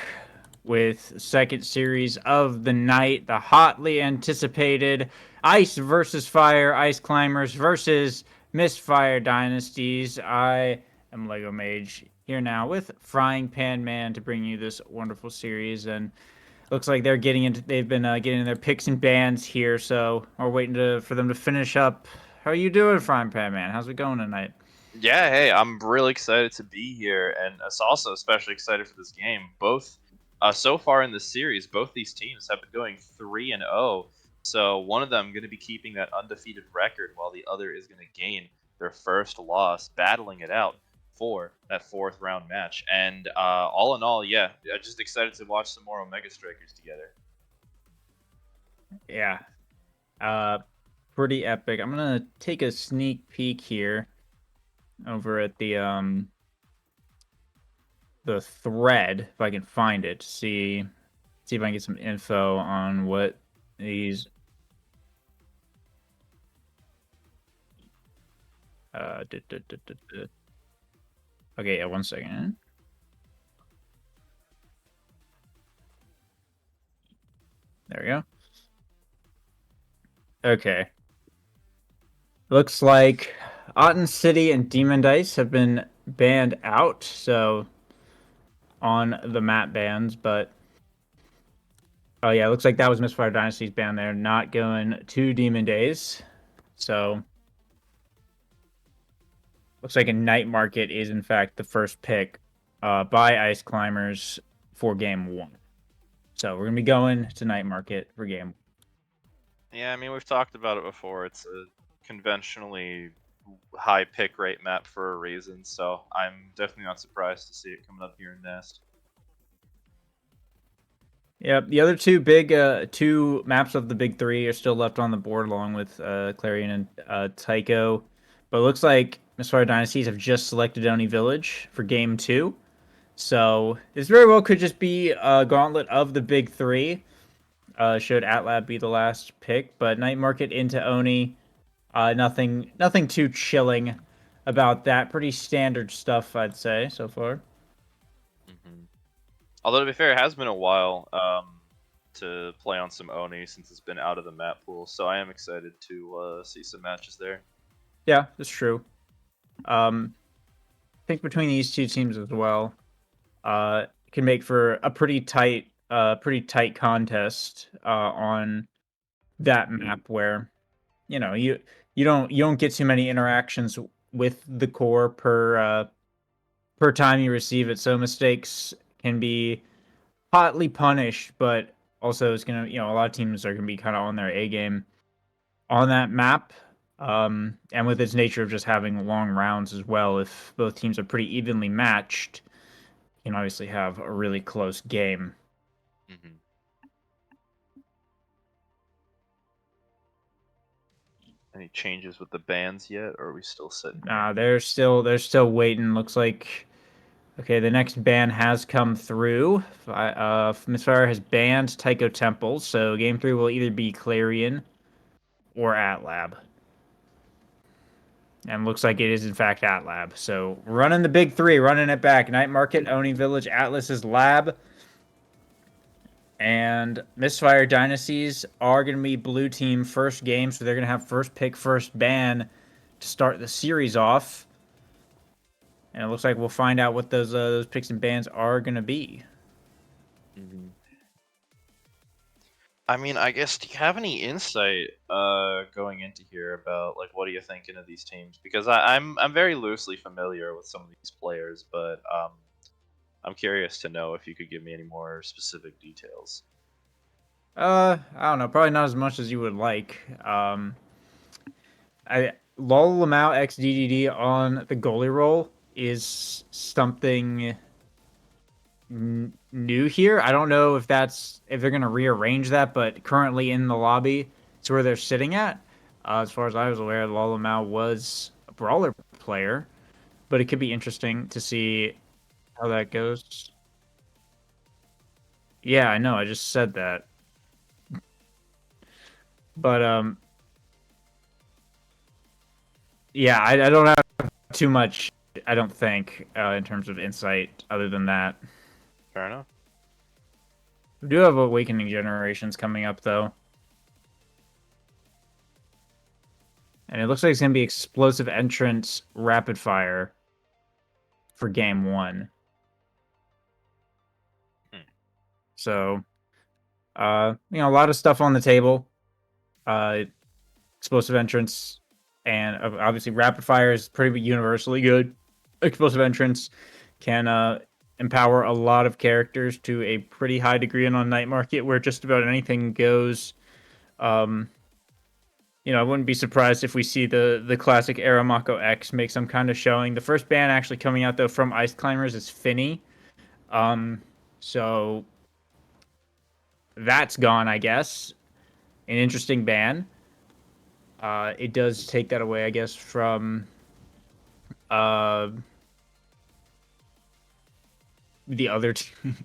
with second series of the night, the hotly anticipated Ice versus Fire, Ice Climbers versus Mistfire Dynasties. I am Lego Mage here now with Frying Pan Man to bring you this wonderful series, and looks like they're getting into. They've been getting their picks and bans here, so we're waiting for them to finish up. How are you doing, Frying Pan Man? How's it going tonight? Yeah, hey, I'm really excited to be here, and also especially excited for this game. Both, so far in the series, both these teams have been going 3-0. So one of them going to be keeping that undefeated record, while the other is going to gain their first loss, battling it out for that fourth round match. And all in all, yeah, I'm just excited to watch some more Omega Strikers together. Yeah, uh, pretty epic. I'm gonna take a sneak peek here over at the thread if I can find it. See if I can get some info on what these Okay, yeah, 1 second. There we go. Okay. Looks like Otten City and Demon Dice have been banned out, so on the map bans, but oh yeah, looks like that was Misfire Dynasty's ban there, not going to Demon Days. So looks like a Night Market is in fact the first pick by Ice Climbers for game 1. So we're gonna be going to Night Market for game. Yeah, I mean, we've talked about it before. It's a conventionally high pick rate map for a reason, so I'm definitely not surprised to see it coming up here in Nest. Yeah, the other two maps of the big three are still left on the board, along with Clarion and Tycho. But it looks like Misfire Dynasties have just selected Oni Village for game 2. So this very well could just be a gauntlet of the big three. Should Atlab be the last pick, but Night Market into Oni, nothing too chilling about that. Pretty standard stuff, I'd say, so far. Hmm. Although to be fair, it has been a while to play on some Oni since it's been out of the map pool, so I am excited to see some matches there. Yeah, that's true. I think between these two teams as well, can make for a pretty tight contest on that map where you don't get too many interactions with the core per time you receive it, so mistakes can be hotly punished, but also it's gonna a lot of teams are gonna be kind of on their A game on that map. And with its nature of just having long rounds as well, if both teams are pretty evenly matched, you can obviously have a really close game. Hmm. Any changes with the bans yet, or are we still sitting here? They're still waiting. Looks like okay, the next ban has come through. Misfire has banned Tycho Temple, so game 3 will either be Clarion or Atlab. And looks like it is in fact Atlab. So running the big three, running it back. Night Market, Oni Village, Atlas's Lab. And Misfire Dynasties are going to be blue team first game, so they're going to have first pick, first ban to start the series off. And it looks like we'll find out what those picks and bans are going to be. Hmm. I mean, I guess, do you have any insight going into here about like what are you thinking of these teams? Because I'm very loosely familiar with some of these players, but I'm curious to know if you could give me any more specific details. I don't know, probably not as much as you would like. I Lol Lamau x DDD on the goalie role is something new here. I don't know if they're gonna rearrange that, but currently in the lobby, it's where they're sitting at. As far as I was aware, Lol Lamau was a brawler player, but it could be interesting to see how that goes. Yeah, I know. I just said that, but yeah, I don't have too much I don't think in terms of insight other than that. Fair enough. We do have Awakening Generations coming up, though. And it looks like it's going to be Explosive Entrance Rapid Fire for Game 1. So, a lot of stuff on the table. Explosive Entrance, and obviously Rapid Fire is pretty universally good. Explosive Entrance can empower a lot of characters to a pretty high degree on Night Market, where just about anything goes. I wouldn't be surprised if we see the classic Aramako X make some kind of showing. The first ban actually coming out, though, from Ice Climbers is Finny. So that's gone, I guess. An interesting ban. It does take that away, I guess, from the other team.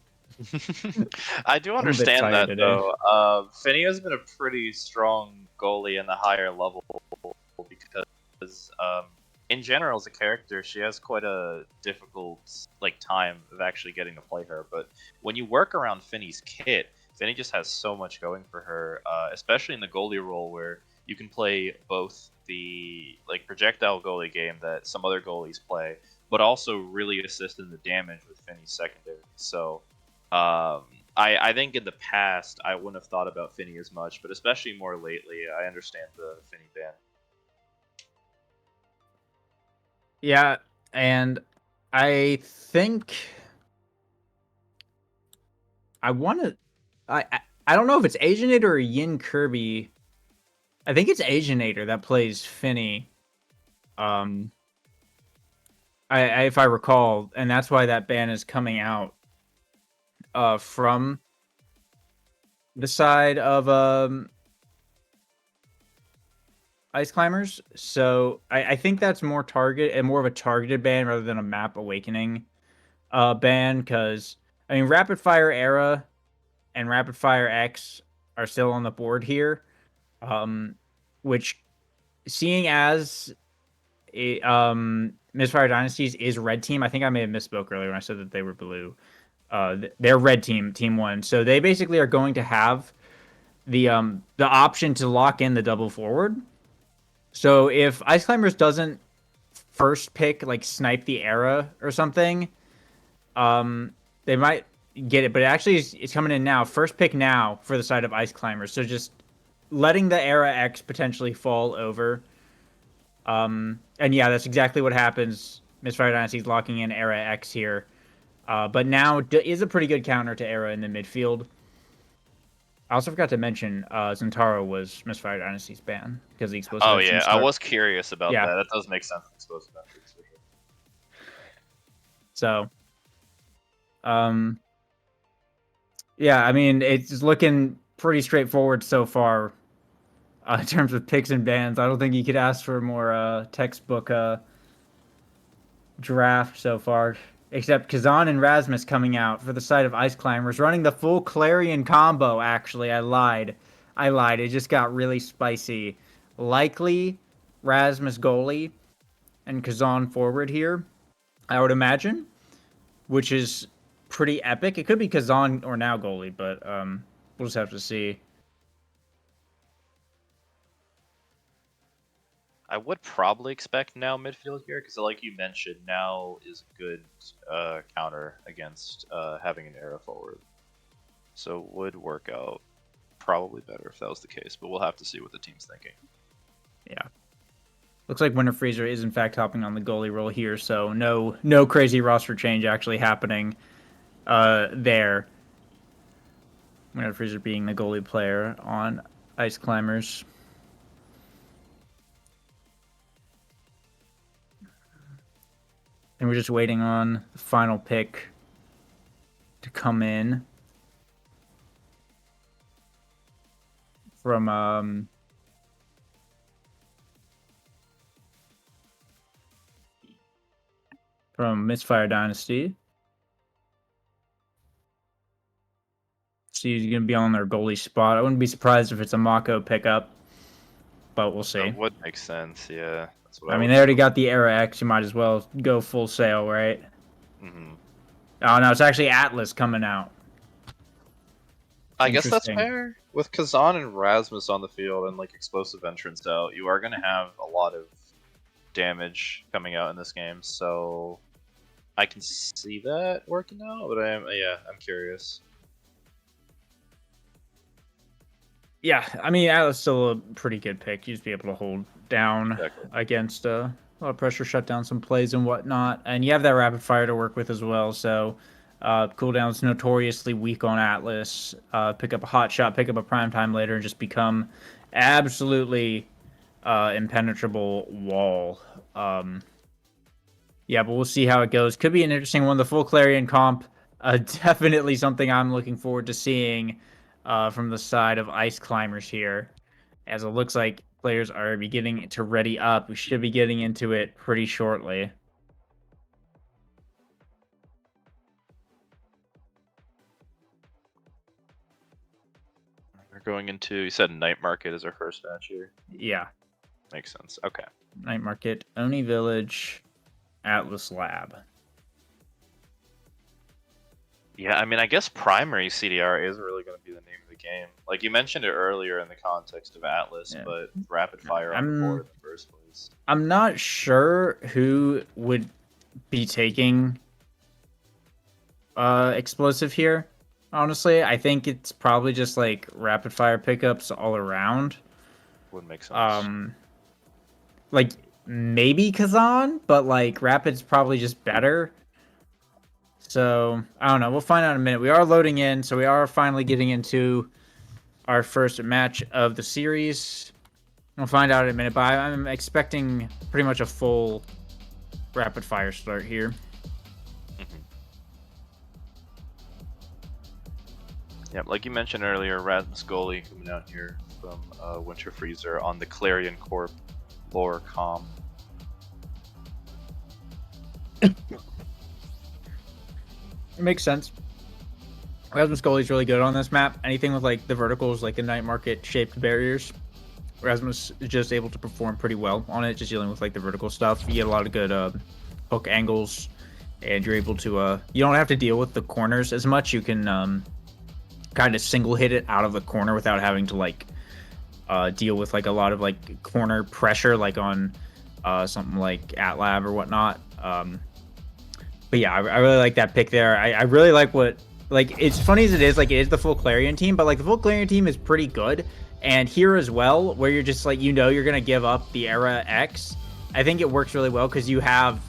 I do I'm a bit understand tired that today. though. Finney has been a pretty strong goalie in the higher level because, in general, as a character, she has quite a difficult time of actually getting to play her. But when you work around Finney's kit, Finney just has so much going for her, especially in the goalie role where you can play both the projectile goalie game that some other goalies play, but also really assist in the damage with Finney's secondary. So. I think in the past I wouldn't have thought about Finney as much, but especially more lately, I understand the Finney ban. Yeah, and I think I want to. I don't know if it's Asianator or Yin Kirby. I think it's Asianator that plays Finney. If I recall, and that's why that ban is coming out. From the side of Ice Climbers. So I think that's more of a targeted ban rather than a map awakening ban, because Rapid Fire Era and Rapid Fire X are still on the board here. Which, seeing as Misfire Dynasties is red team, I think I may have misspoke earlier when I said that they were blue. They're red team 1. So they basically are going to have the option to lock in the double forward. So if Ice Climbers doesn't first pick snipe the era or something, they might get it. But it's coming in now. First pick now for the side of Ice Climbers. So just letting the era X potentially fall over. And yeah, that's exactly what happens. Misfire Dynasty's locking in era X here. But now is a pretty good counter to Era in the midfield. I also forgot to mention Zentaro was Misfire Dynasty's ban because the explosive. Oh yeah, I was curious about that. That does make sense. Explosive entrance for sure. So, yeah, it's looking pretty straightforward so far in terms of picks and bans. I don't think you could ask for a more textbook draft so far. Except Kazan and Rasmus coming out for the side of Ice Climbers, running the full Clarion combo, actually. I lied. It just got really spicy. Likely Rasmus goalie and Kazan forward here, I would imagine, which is pretty epic. It could be Kazan or now goalie, but we'll just have to see. I would probably expect now midfield here because, like you mentioned, now is a good counter against having an era forward. So would work out probably better if that was the case, but we'll have to see what the team's thinking. Yeah. Looks like Winter Freezer is in fact hopping on the goalie role here, so no crazy roster change actually happening there. Winter Freezer being the goalie player on Ice Climbers. And we're just waiting on the final pick to come in from Misfire Dynasty. So he's going to be on their goalie spot. I wouldn't be surprised if it's a Mako pickup, but we'll see. That would make sense, yeah. That's what I mean, would they already do. got the Era X. You might as well go full sail, right? Mhm. Oh, no, it's actually Atlas coming out. I guess that's Interesting. fair. With Kazan and Rasmus on the field and like explosive entrance out, you are going to have a lot of damage coming out in this game. So I can see that working out, but I'm curious. Yeah, I mean, Atlas still a pretty good pick. You just be able to hold down Exactly. against a lot of pressure, shut down some plays and whatnot. And you have that rapid fire to work with as well. So cooldown's notoriously weak on Atlas. Pick up a hot shot, pick up a prime time later, and just become absolutely impenetrable wall. Yeah, but we'll see how it goes. Could be an interesting one. The full Clarion comp, definitely something I'm looking forward to seeing from the side of Ice Climbers here, as it looks like players are beginning to ready up. We should be getting into it pretty shortly. We're going into, you said Night Market is our first match here. Yeah, Makes sense. Okay. Night Market, Oni Village, Atlas Lab. Yeah, I mean, I guess primary CDR is really going to be the name of the game. Like you mentioned it earlier in the context of Atlas, Yeah. but rapid fire on the board in the first place. I'm not sure who would be taking explosive here. Honestly, I think it's probably just like rapid fire pickups all around. Would make sense. Like maybe Kazan, but like Rapid's probably just better. So I don't know. We'll find out in a minute. We are loading in, so we are finally getting into our first match of the series. We'll find out in a minute, but I'm expecting pretty much a full rapid fire start here. Yeah, like you mentioned earlier, Rasmus Goalie coming out here from Winter Freezer on the Clarion Corp lore comp. It makes sense. Rasmus Goalie's really good on this map. Anything with like the verticals, like the night market shaped barriers, Rasmus is just able to perform pretty well on it. Just dealing with like the vertical stuff, you get a lot of good hook angles, and you're able to. You don't have to deal with the corners as much. You can kind of single hit it out of the corner without having to like deal with like a lot of like corner pressure, like on something like AtLab or whatnot. But yeah, I really like that pick there. I really like what, like, it's funny as it is, like, it is the full Clarion team, but, like, the full Clarion team is pretty good. And here as well, where you're just, like, you know you're going to give up the Era X, I think it works really well because you have,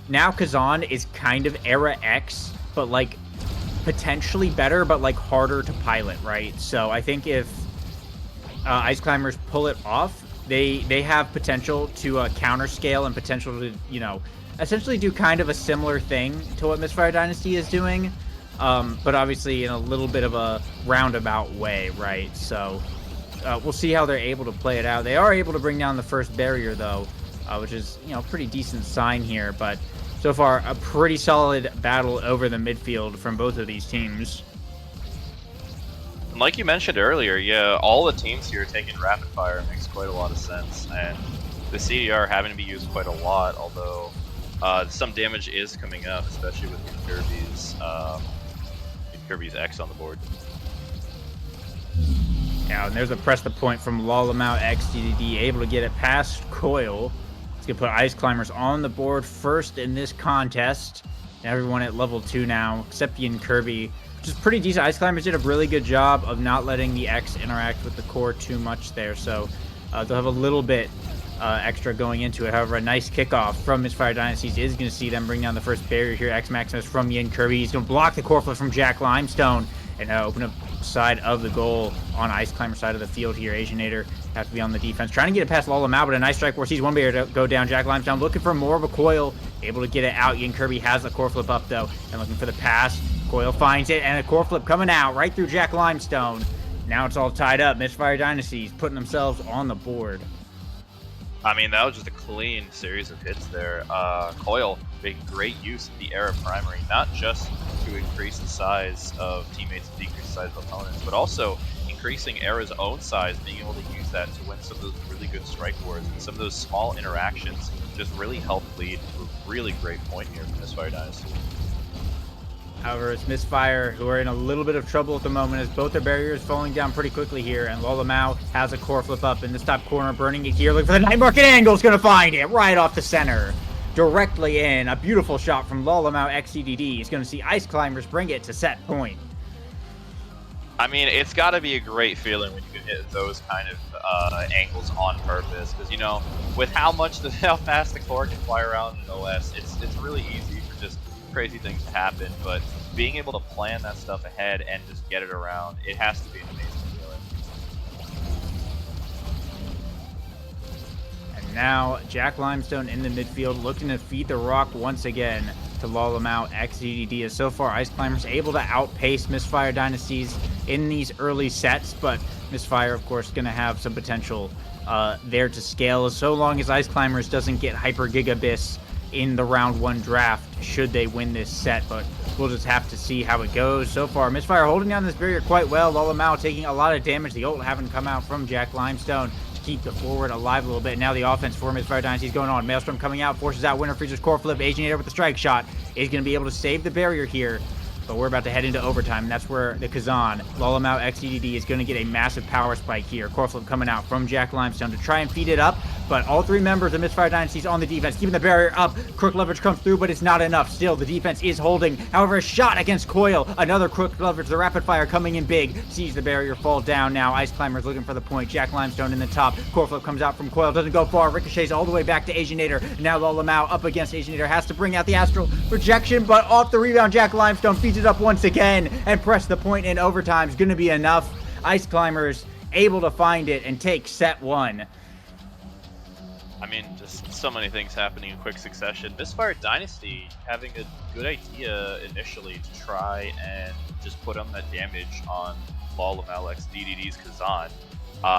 now Kazan is kind of Era X, but, like, potentially better, but, like, harder to pilot, right? So I think if Ice Climbers pull it off, they have potential to counter scale and potential to, you know, essentially do kind of a similar thing to what Misfire Dynasty is doing, but obviously in a little bit of a roundabout way, right? So we'll see how they're able to play it out. They are able to bring down the first barrier, though, which is, you know, pretty decent sign here. But so far, a pretty solid battle over the midfield from both of these teams. And like you mentioned earlier, yeah, all the teams here taking rapid fire makes quite a lot of sense, and the CDR having to be used quite a lot, although some damage is coming up, especially with Kirby's X on the board. Yeah, and there's a press the point from Lalamau XDD, able to get it past Coil. It's gonna put Ice Climbers on the board first in this contest. Everyone at level 2 now, except Yin Kirby, which is pretty decent. Ice Climbers did a really good job of not letting the X interact with the core too much there, so they'll have a little bit extra going into it. However, a nice kickoff from Misfire Dynasties is going to see them bring down the first barrier here. X Maximus from Yin Kirby. He's going to block the core flip from Jack Limestone and open up side of the goal on Ice Climber side of the field here. Asianator have to be on the defense, trying to get it past Lola Mao, but a nice strike force. He's one barrier to go down. Jack Limestone looking for more of a coil, able to get it out. Yin Kirby has the core flip up though, and looking for the pass. Coil finds it, and a core flip coming out right through Jack Limestone. Now it's all tied up. Misfire Dynasties putting themselves on the board. I mean, that was just a clean series of hits there. Coil making great use of the Era Primary, not just to increase the size of teammates and decrease the size of opponents, but also increasing Era's own size, being able to use that to win some of those really good strike wars, and some of those small interactions just really help lead to a really great point here for Misfire Dynasty. However, it's Misfire who are in a little bit of trouble at the moment as both their barriers falling down pretty quickly here, and Lolamau has a core flip up in this top corner, burning it here, looking for the night market angle, is going to find it right off the center. Directly in, a beautiful shot from Lolamau XCDD. He's going to see Ice Climbers bring it to set point. I mean, it's got to be a great feeling when you can hit those kind of angles on purpose, because you know, with how fast the core can fly around in OS, it's really easy for just crazy things to happen. But being able to plan that stuff ahead and just get it around, it has to be an amazing feeling. And now Jack Limestone in the midfield, looking to feed the rock once again to Lolamau XDDD. As so far, Ice Climbers able to outpace Misfire Dynasties in these early sets, but Misfire, of course, going to have some potential there to scale, so long as Ice Climbers doesn't get Hyper Gigabyss in the round 1 draft, should they win this set. But we'll just have to see how it goes. So far, Misfire holding down this barrier quite well. Lolamau taking a lot of damage. The ult having come out from Jack Limestone to keep the forward alive a little bit. Now the offense for Misfire Dynasty is going on. Maelstrom coming out, forces out Winter Freezer's core flip. Aginator with the strike shot is going to be able to save the barrier here. But we're about to head into overtime, and that's where the Kazan, Lolamau XDDD, is going to get a massive power spike here. Core flip coming out from Jack Limestone to try and feed it up, but all 3 members of Misfire Dynasties on the defense, keeping the barrier up. Crook leverage comes through, but it's not enough. Still, the defense is holding. However, a shot against Coil. Another Crook leverage, the rapid fire coming in big. Sees the barrier fall down now. Ice Climbers looking for the point. Jack Limestone in the top. Core flip comes out from Coil, doesn't go far. Ricochets all the way back to Aginator. Now Lolamau up against Aginator, has to bring out the Astral Projection, but off the rebound, Jack Limestone feeds it up once again and press the point in overtime. Is going to be enough. Ice Climbers able to find it and take set 1. I mean, just so many things happening in quick succession. Misfire Dynasty having a good idea initially to try and just put on that damage on Lolamau XDDD's Kazan.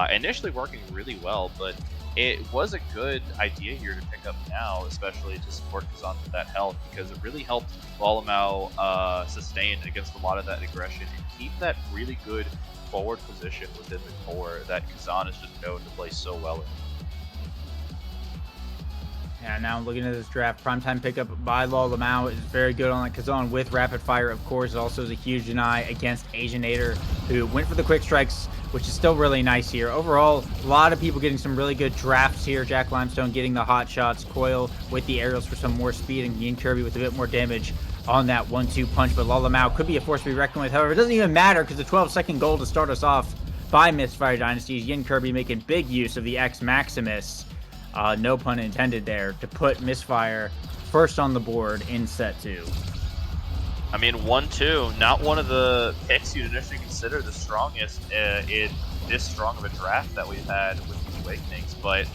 Initially working really well, but it was a good idea here to pick up now, especially to support Kazan with that health, because it really helped Lolamau sustain against a lot of that aggression and keep that really good forward position within the core that Kazan is just known to play so well in. Yeah, now looking at this draft, primetime pickup by Lolamau is very good on that Kazan with rapid fire, of course. Also is a huge deny against Aginator, who went for the quick strikes, which is still really nice here. Overall, a lot of people getting some really good drafts here. Jack Limestone getting the hot shots, Coil with the aerials for some more speed, and Yin Kirby with a bit more damage on that 1-2 punch. But Lolamau could be a force to be reckoned with. However, it doesn't even matter because the 12-second goal to start us off by Misfire Dynasties. Yin Kirby making big use of the X Maximus. No pun intended there, to put Misfire first on the board in set 2. I mean, 1-2, not one of the picks you'd initially consider the strongest in this strong of a draft that we've had with these Awakenings, but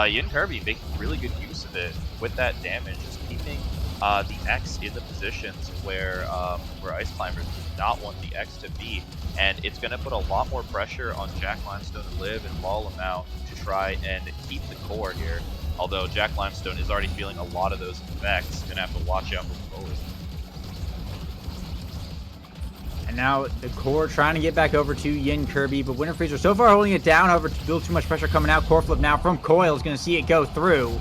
Yin Kirby making really good use of it with that damage, just keeping the X in the positions where Ice Climbers do not want the X to be, and it's going to put a lot more pressure on Jack Limestone to live and Lolamau to try and keep the core here, although Jack Limestone is already feeling a lot of those effects. Going to have to watch out for forward. And now the core trying to get back over to Yin Kirby, but Winter Freezer so far holding it down. However, a little too much pressure coming out. Core flip now from Coil is going to see it go through,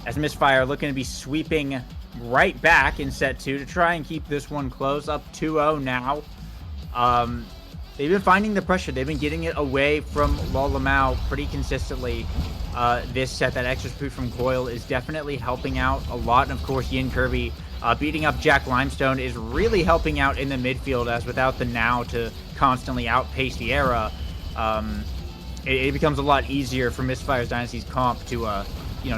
as Misfire looking to be sweeping right back in set 2 to try and keep this one close. Up 2-0 now. They've been finding the pressure. They've been getting it away from Lolamau pretty consistently this set. That extra speed from Coil is definitely helping out a lot. And of course, Yin Kirby beating up Jack Limestone is really helping out in the midfield, as without the now to constantly outpace the Era, it becomes a lot easier for Misfire's Dynasty's comp to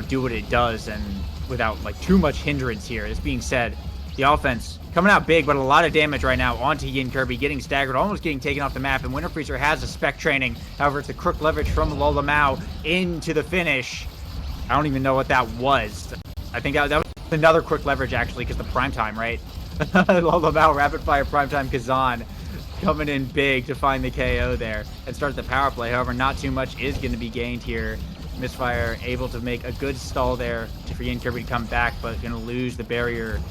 do what it does, and without like too much hindrance here. This being said, the offense coming out big, but a lot of damage right now onto Yin Kirby, getting staggered, almost getting taken off the map, and Winter Freezer has a spec training. However, it's a crook leverage from Lolamau into the finish. I don't even know what that was. I think that was another crook leverage, actually, because the primetime, right? Lolamau, rapid fire primetime Kazan coming in big to find the KO there and start the power play. However, not too much is going to be gained here. Misfire able to make a good stall there for Yin Kirby to come back, but going to lose the barrier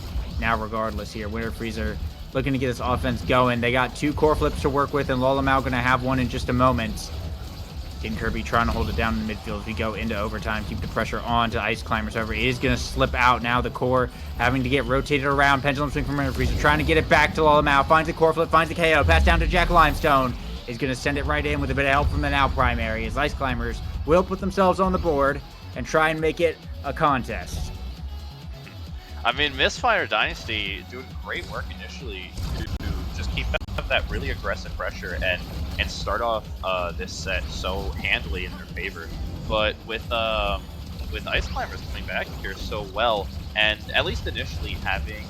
now regardless here. Winter Freezer looking to get this offense going. They got 2 core flips to work with, and Lolamau going to have one in just a moment. Yin Kirby trying to hold it down in the midfield as we go into overtime. Keep the pressure on to Ice Climbers. However, it is going to slip out now. The core having to get rotated around. Pendulum swing from Winter Freezer. Trying to get it back to Lolamau. Finds the core flip. Finds the KO. Pass down to Jack Limestone. Is going to send it right in with a bit of help from the now primary. As Ice Climbers will put themselves on the board and try and make it a contest. I mean, Misfire Dynasty doing great work initially to just keep up that really aggressive pressure and start off this set so handily in their favor. But with Ice Climbers coming back here so well, and at least initially having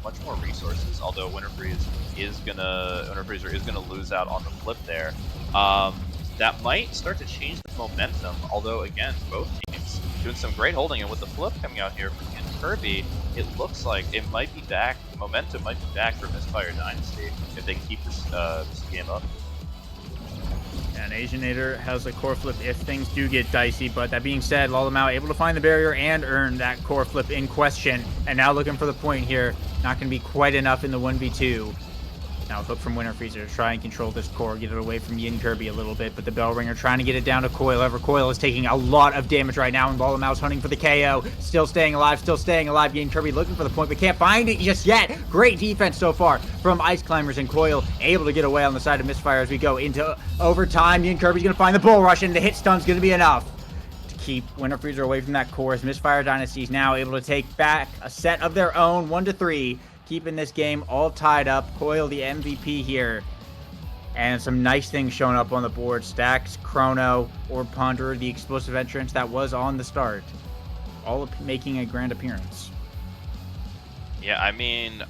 much more resources, although Winter Freezer is gonna lose out on the flip there. That might start to change the momentum. Although again, both teams doing some great holding, and with the flip coming out here from Kirby, it looks like it might be back. The momentum might be back for Misfire Dynasty if they keep this game up. And Asianator has a core flip if things do get dicey, but that being said, Lolamau able to find the barrier and earn that core flip in question, and now looking for the point here. Not going to be quite enough in the 1v2. Now hook from Winter Freezer to try and control this core, get it away from Yin Kirby a little bit, but the Bell Ringer trying to get it down to Coil. However, Coil is taking a lot of damage right now, and Lolamau's hunting for the KO. Still staying alive. Yin Kirby looking for the point, but can't find it just yet. Great defense so far from Ice Climbers, and Coil able to get away on the side of Misfire as we go into overtime. Yin Kirby's going to find the Bull Rush, and the hit stun's going to be enough to keep Winter Freezer away from that core. As Misfire Dynasty is now able to take back a set of their own, 1-3. Keeping this game all tied up. Coil the MVP here. And some nice things showing up on the board. Stacks, Chrono, Orb Ponderer, the explosive entrance that was on the start. All making a grand appearance. Yeah, I mean,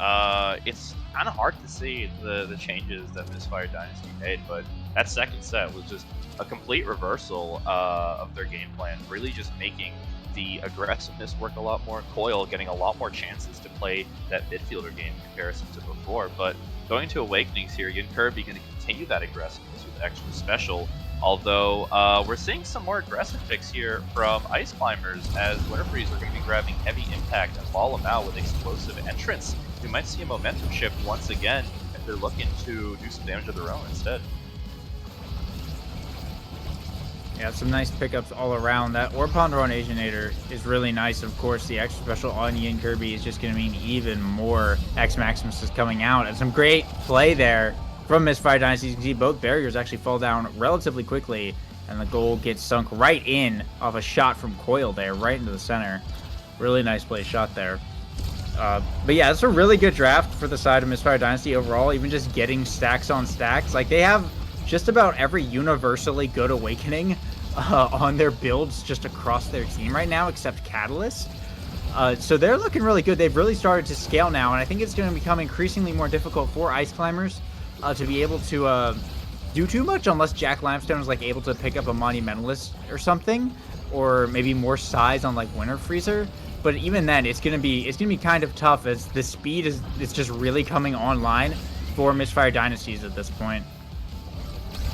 it's kind of hard to see the changes that Misfire Dynasty made, but that second set was just a complete reversal of their game plan. Really just making the aggressiveness work a lot more. Coil getting a lot more chances to play that midfielder game in comparison to before. But going to Awakenings here, Yin Kirby going to continue that aggressiveness with extra special. Although we're seeing some more aggressive picks here from Ice Climbers, as Winter Freezer are going to be grabbing Heavy Impact and Lolamau with explosive entrance. We might see a momentum shift once again if they're looking to do some damage of their own instead. Yeah, some nice pickups all around. That Orb Ponderer on Asianator is really nice. Of course, the extra special on Yin Kirby is just going to mean even more X Maximus is coming out. And some great play there from Misfire Dynasty. You can see both barriers actually fall down relatively quickly, and the goal gets sunk right in off a shot from Coil there, right into the center. Really nice play shot there. But yeah, it's a really good draft for the side of Misfire Dynasty overall, even just getting stacks on stacks. Like, they have just about every universally good Awakening on their builds just across their team right now, except Catalyst. So they're looking really good. They've really started to scale now, and I think it's going to become increasingly more difficult for Ice Climbers to be able to do too much unless Jack Limestone is like able to pick up a Monumentalist or something, or maybe more size on like Winter Freezer. But even then, it's gonna be kind of tough, as the speed is just really coming online for Misfire Dynasties at this point.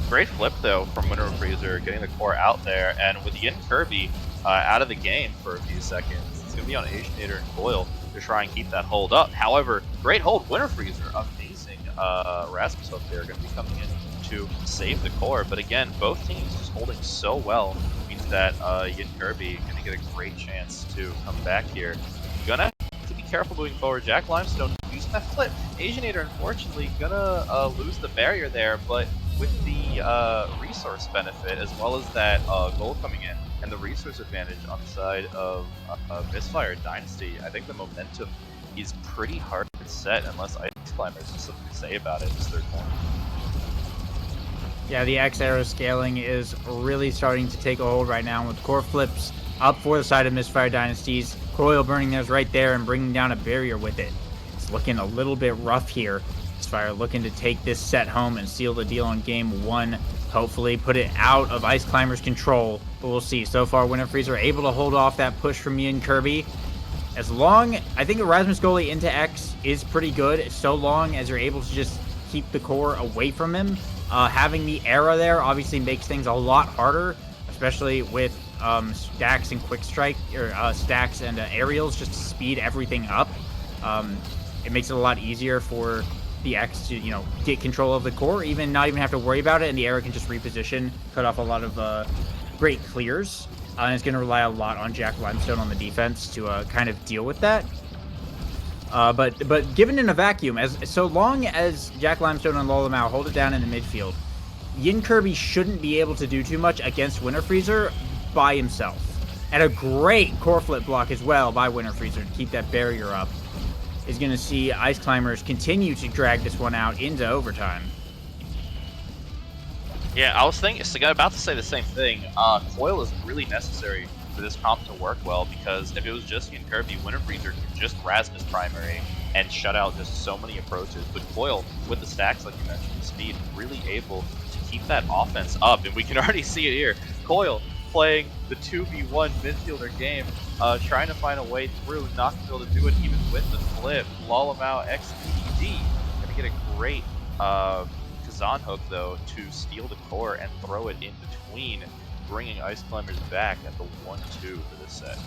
Great flip though from Winter Freezer, getting the core out there, and with Yin Kirby out of the game for a few seconds, it's gonna be on Asianator and Coil to try and keep that hold up. However, great hold, Winter Freezer, amazing. Rasmus up there gonna be coming in to save the core, but again, both teams just holding so well means that Yin Kirby gonna get a great chance to come back here. Gonna have to be careful moving forward. Jack Limestone using that flip. Asianator unfortunately gonna lose the barrier there, but with the resource benefit, as well as that goal coming in, and the resource advantage on the side of Misfire Dynasty, I think the momentum is pretty hard to set unless Ice Climbers has something to say about it in this third corner. Yeah, the X-Arrow scaling is really starting to take a hold right now, with core flips up for the side of Misfire Dynasties. Coil burning theirs right there and bringing down a barrier with it. It's looking a little bit rough here. Misfire looking to take this set home and seal the deal on game one. Hopefully put it out of Ice Climbers' control, but we'll see. So far, Winter Freezer are able to hold off that push from Yin Kirby. I think Erasmus goalie into X is pretty good, so long as you're able to just keep the core away from him. Having the Era there obviously makes things a lot harder, especially with stacks and quick strike, or stacks and aerials, just to speed everything up. It makes it a lot easier for the X to, get control of the core, even not even have to worry about it, and the Era can just reposition, cut off a lot of great clears. And it's going to rely a lot on Jack Limestone on the defense to kind of deal with that. But given in a vacuum, so long as Jack Limestone and Lolamau hold it down in the midfield, Yin Kirby shouldn't be able to do too much against Winter Freezer by himself. And a great core flip block as well by Winter Freezer to keep that barrier up is going to see Ice Climbers continue to drag this one out into overtime. Yeah, I was about to say the same thing. Coil is really necessary for this comp to work well, because if it was just Yin Kirby, Winter Freezer could just Rasmus primary and shut out just so many approaches. But Coil, with the stacks like you mentioned, the speed, really able to keep that offense up, and we can already see it here. Coil playing the 2v1 midfielder game, trying to find a way through, not to be able to do it even with the flip. Lolamau XPD gonna get a great Kazan hook though to steal the core and throw it in between, bringing Ice Climbers back at the 1-2 for this set.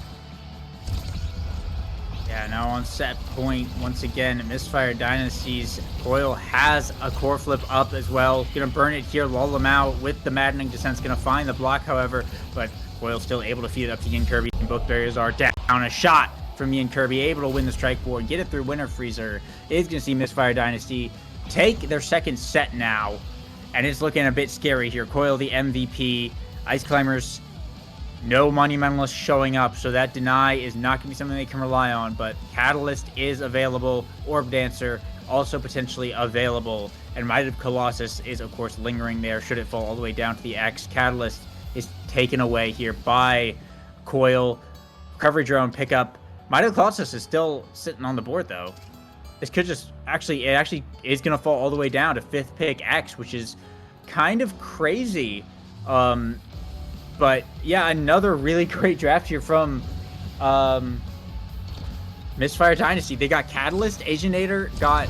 Yeah, now on set point, once again, Misfire Dynasty's Coil has a core flip up as well. Gonna burn it here. Lolamau with the Maddening Descent's gonna find the block, however, but Coil still able to feed it up to Yin Kirby. Both barriers are down. A shot from Yin Kirby, able to win the strike board, get it through Winter Freezer. Is gonna see Misfire Dynasty take their second set now, and it's looking a bit scary here. Coil the MVP. Ice Climbers, no Monumentalist showing up, so that deny is not going to be something they can rely on, but Catalyst is available. Orb Dancer also potentially available, and Might of Colossus is, of course, lingering there should it fall all the way down to the X. Catalyst is taken away here by Coil. Recovery drone pickup. Might of Colossus is still sitting on the board, though. This could just it actually is going to fall all the way down to 5th pick X, which is kind of crazy. But yeah, another really great draft here from Misfire Dynasty. They got Catalyst, Asianator, got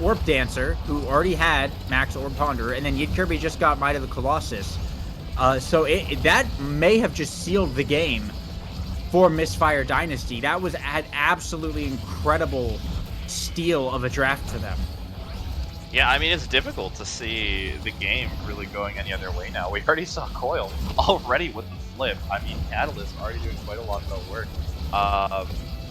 Orb Dancer, who already had Max Orb Ponderer, and then Yin Kirby just got Might of the Colossus. So that may have just sealed the game for Misfire Dynasty. That was an absolutely incredible steal of a draft for them. Yeah, I mean, it's difficult to see the game really going any other way now. We already saw Coil already with the flip. I mean, Catalyst already doing quite a lot of work.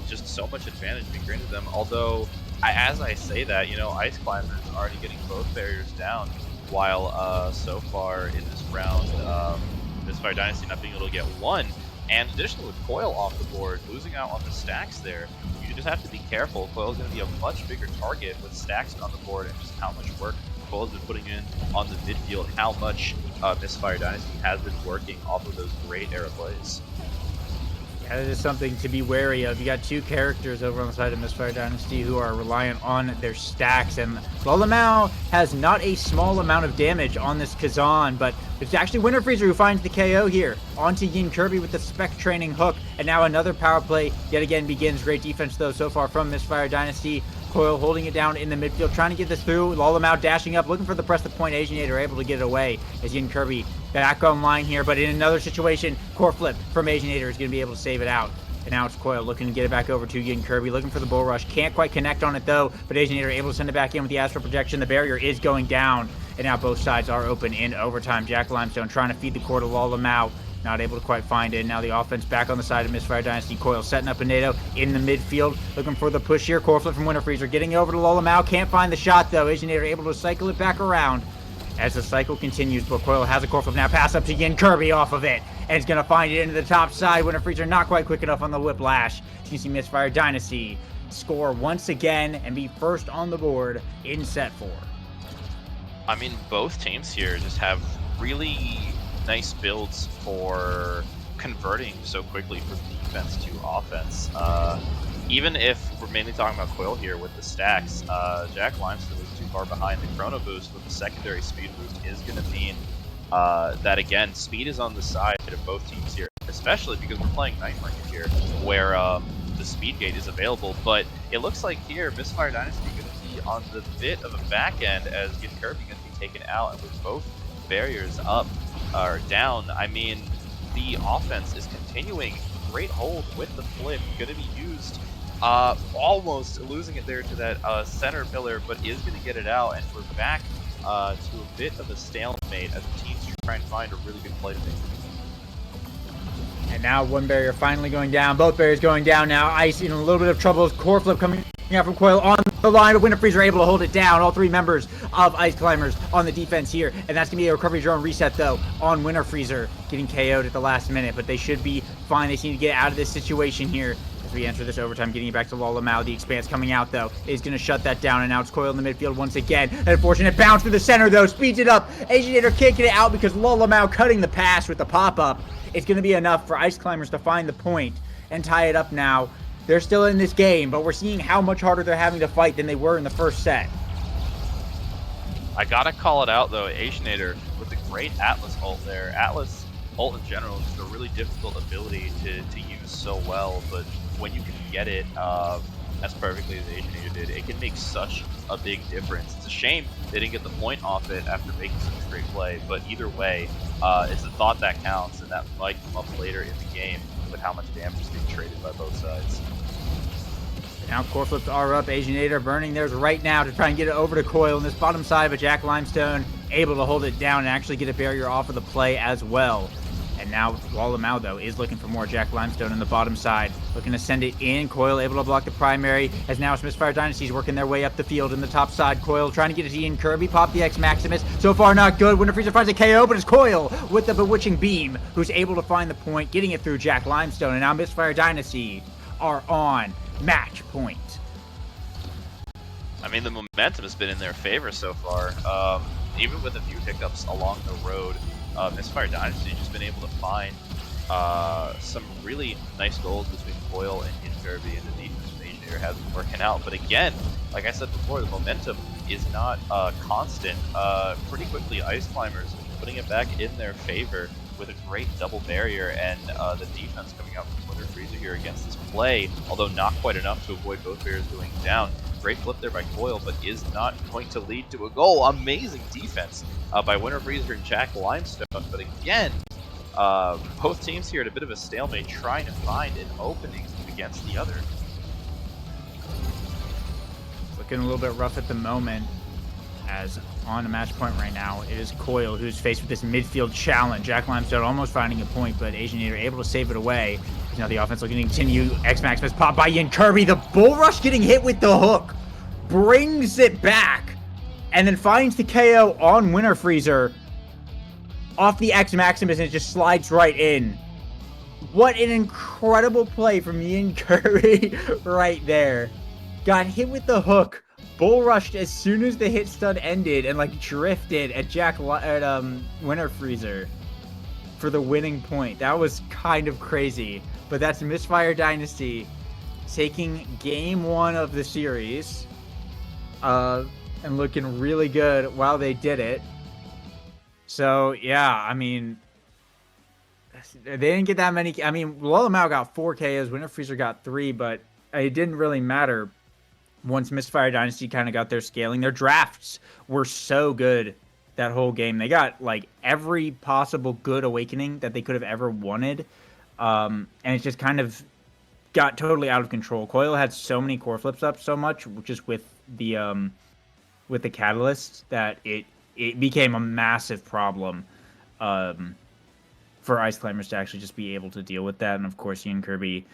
Just so much advantage being granted them. Although, as I say that, Ice Climbers already getting both barriers down, while so far in this round, Misfire Dynasty not being able to get one. And additionally, with Coil off the board, losing out on the stacks there, you just have to be careful. Coil's going to be a much bigger target with stacks on the board, and just how much work Coil's been putting in on the midfield, how much Misfire Dynasty has been working off of those great era plays. Yeah, that is something to be wary of. You got two characters over on the side of Misfire Dynasty who are reliant on their stacks, and Lolamau has not a small amount of damage on this Kazan, but it's actually Winter Freezer who finds the KO here onto Yin Kirby with the Spec Training hook, and now another power play yet again begins. Great defense though so far from Misfire Dynasty. Coil holding it down in the midfield, trying to get this through. Lolamau dashing up, looking for the press the point. Asianator able to get it away as Yin Kirby back online here, but in another situation, core flip from Asianator is going to be able to save it out. And now it's Coil looking to get it back over to Yin Kirby, looking for the bull rush. Can't quite connect on it though, but Asianator able to send it back in with the Astral Projection. The barrier is going down, and now both sides are open in overtime. Jack Limestone trying to feed the core to Lolamau. Not able to quite find it. Now the offense back on the side of Misfire Dynasty. Coil setting up a NATO in the midfield. Looking for the push here. Core flip from Winter Freezer. Getting over to Lolamau. Can't find the shot though. Asianator able to cycle it back around. As the cycle continues, but Coil has a core flip now. Pass up to Yin Kirby off of it. And it's going to find it into the top side. Winter Freezer not quite quick enough on the whiplash. You can see Misfire Dynasty score once again and be first on the board in set 4. I mean, both teams here just have really nice builds for converting so quickly from defense to offense. Even if we're mainly talking about Coil here with the stacks, Jack Limestone is too far behind. The Chrono Boost with the secondary speed boost is going to mean that, again, speed is on the side of both teams here, especially because we're playing Night Market here, where the speed gate is available. But it looks like here, Misfire Dynasty going to be on the bit of a back end as Yin Kirby going to be taken out, and with both barriers up or down, I mean, the offense is continuing. Great hold with the flip, going to be used Almost losing it there to that center pillar, but is going to get it out, and we're back to a bit of a stalemate as the teams try and find a really good play to make. And now one barrier finally going down. Both barriers going down now. Ice in a little bit of trouble. Core flip coming out from Coil on the line. But Winter Freezer able to hold it down. All three members of Ice Climbers on the defense here. And that's going to be a recovery drone reset, though, on Winter Freezer. Getting KO'd at the last minute. But they should be fine. They seem to get out of this situation here. As we enter this overtime, getting it back to Lolamau. The Expanse coming out, though, is going to shut that down. And now it's Coil in the midfield once again. An unfortunate bounce to the center, though. Speeds it up. Asianator kicking it out because Lolamau cutting the pass with the pop-up. It's going to be enough for Ice Climbers to find the point and tie it up now. They're still in this game, but we're seeing how much harder they're having to fight than they were in the first set. I gotta call it out, though, Asianator with the great Atlas ult there. Atlas ult in general is just a really difficult ability to use so well, but when you can get it as perfectly as Asianator did, it can make such a big difference. It's a shame they didn't get the point off it after making such a great play, but either way, it's the thought that counts, and that might come up later in the game with how much damage is being traded by both sides. Now core flips are up. Asianator burning theirs right now to try and get it over to Coil in this bottom side, but Jack Limestone able to hold it down and actually get a barrier off of the play as well. And now Lolamau, though, is looking for more Jack Limestone in the bottom side. Looking to send it in. Coil able to block the primary. As now Misfire Dynasties working their way up the field in the top side. Coil trying to get it to Ian Kirby. Pop the X Maximus. So far, not good. Winter Freezer finds a KO, but it's Coil with the Bewitching Beam, who's able to find the point, getting it through Jack Limestone. And now Misfire Dynasty are on match point. I mean, the momentum has been in their favor so far. Even with a few hiccups along the road, Misfire Dynasty just been able to find some really nice goals between Coil and Kirby, and the defense from Asianator has been working out. But again, like I said before, the momentum is not constant. Pretty quickly, Ice Climbers putting it back in their favor with a great double barrier, and the defense coming out from Winter Freezer here against this play, although not quite enough to avoid both barriers going down. Great flip there by Coil, but is not going to lead to a goal. Amazing defense by Winter Freezer and Jack Limestone. But again, both teams here at a bit of a stalemate, trying to find an opening against the other. Looking a little bit rough at the moment, as on a match point right now, it is Coil who's faced with this midfield challenge. Jack Limestone almost finding a point, but Asianator able to save it away. Now the offense looking to continue. X Maximus pop by Ian Kirby. The bull rush getting hit with the hook. Brings it back. And then finds the KO on Winter Freezer. Off the X Maximus, and it just slides right in. What an incredible play from Ian Kirby right there. Got hit with the hook. Bull rushed as soon as the hit stun ended and like drifted at Winter Freezer for the winning point. That was kind of crazy. But that's Misfire Dynasty taking game one of the series and looking really good while they did it. So, yeah, I mean, they didn't get that many. I mean, Lolamau got 4 KOs, Winter Freezer got 3, but it didn't really matter once Misfire Dynasty kind of got their scaling. Their drafts were so good that whole game. They got, like, every possible good awakening that they could have ever wanted. And it just kind of got totally out of control. Coil had so many core flips up so much, just with the catalyst, that it became a massive problem for Ice Climbers to actually just be able to deal with that. And of course, Ian Kirby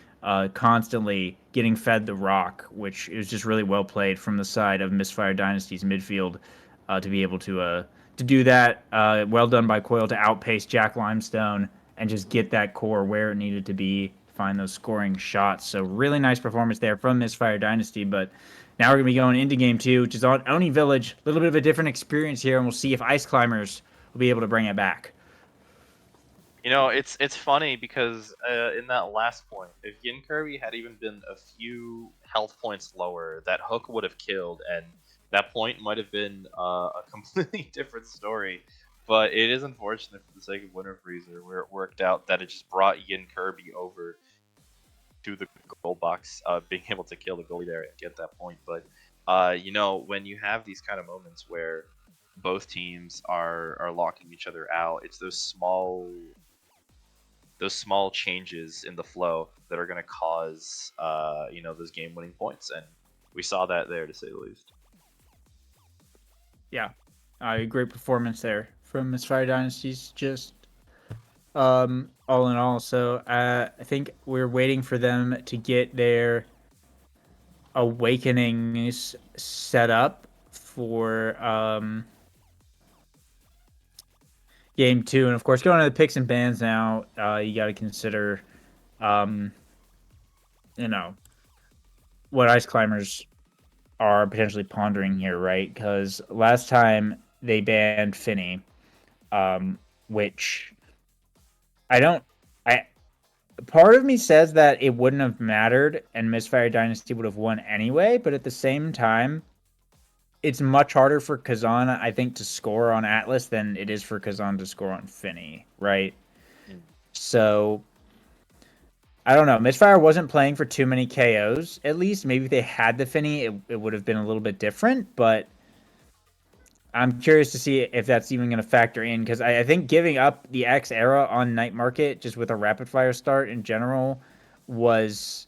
constantly getting fed the rock, which is just really well played from the side of Misfire Dynasty's midfield to be able to do that. Well done by Coil to outpace Jack Limestone and just get that core where it needed to be, find those scoring shots. So really nice performance there from Misfire Dynasty. But now we're going to be going into game 2, which is on Oni Village. A little bit of a different experience here, and we'll see if Ice Climbers will be able to bring it back. You know, it's funny because in that last point, if Yin Kirby had even been a few health points lower, that hook would have killed, and that point might have been a completely different story. But it is unfortunate for the sake of Winter Freezer, where it worked out that it just brought Yin Kirby over to the goal box, being able to kill the goalie there and get that point. But you know, when you have these kind of moments where both teams are locking each other out, it's those small those small changes in the flow that are going to cause those game-winning points, and we saw that there, to say the least. Yeah, great performance there from Misfire Dynasties. Just all in all, so I think we're waiting for them to get their awakenings set up for game 2, and of course going to the picks and bans now. You got to consider, um, what Ice Climbers are potentially pondering here, right? Because last time they banned Finny, which I don't. I part of me says that it wouldn't have mattered and Misfire Dynasty would have won anyway, but at the same time, it's much harder for Kazan, I think, to score on Atlas than it is for Kazan to score on Finny, right? So I don't know. Misfire wasn't playing for too many KOs, at least. Maybe if they had the Finny, it would have been a little bit different, but I'm curious to see if that's even going to factor in, because I think giving up the X era on Night Market just with a rapid fire start in general was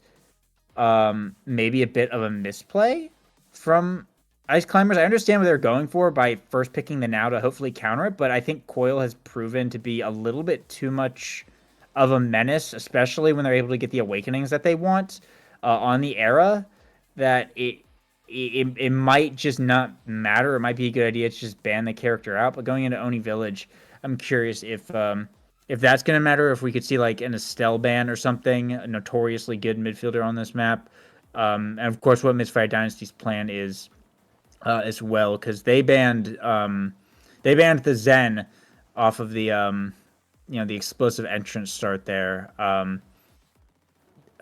maybe a bit of a misplay from Ice Climbers. I understand what they're going for by first picking the Now to hopefully counter it, but I think Coil has proven to be a little bit too much of a menace, especially when they're able to get the awakenings that they want on the era, that it might just not matter. It might be a good idea to just ban the character out. But going into Oni Village, I'm curious if that's going to matter, if we could see like an Estelle ban or something, a notoriously good midfielder on this map. And of course, what Misfire Dynasty's plan is as well, because they banned the Zen off of the the explosive entrance start there.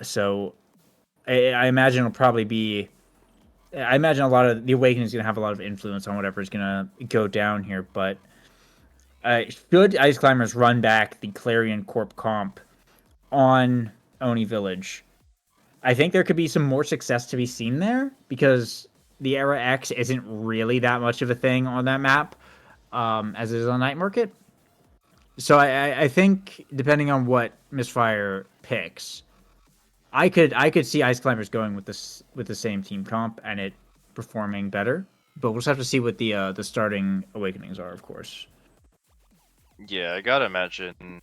So I imagine it'll probably be. I imagine a lot of the Awakening is going to have a lot of influence on whatever is going to go down here. But should Ice Climbers run back the Clarion Corp comp on Oni Village, I think there could be some more success to be seen there, because the Era X isn't really that much of a thing on that map as it is on Night Market. So I think depending on what Misfire picks, I could see Ice Climbers going with the same team comp and it performing better. But we'll just have to see what the starting awakenings are, of course. Yeah, I gotta imagine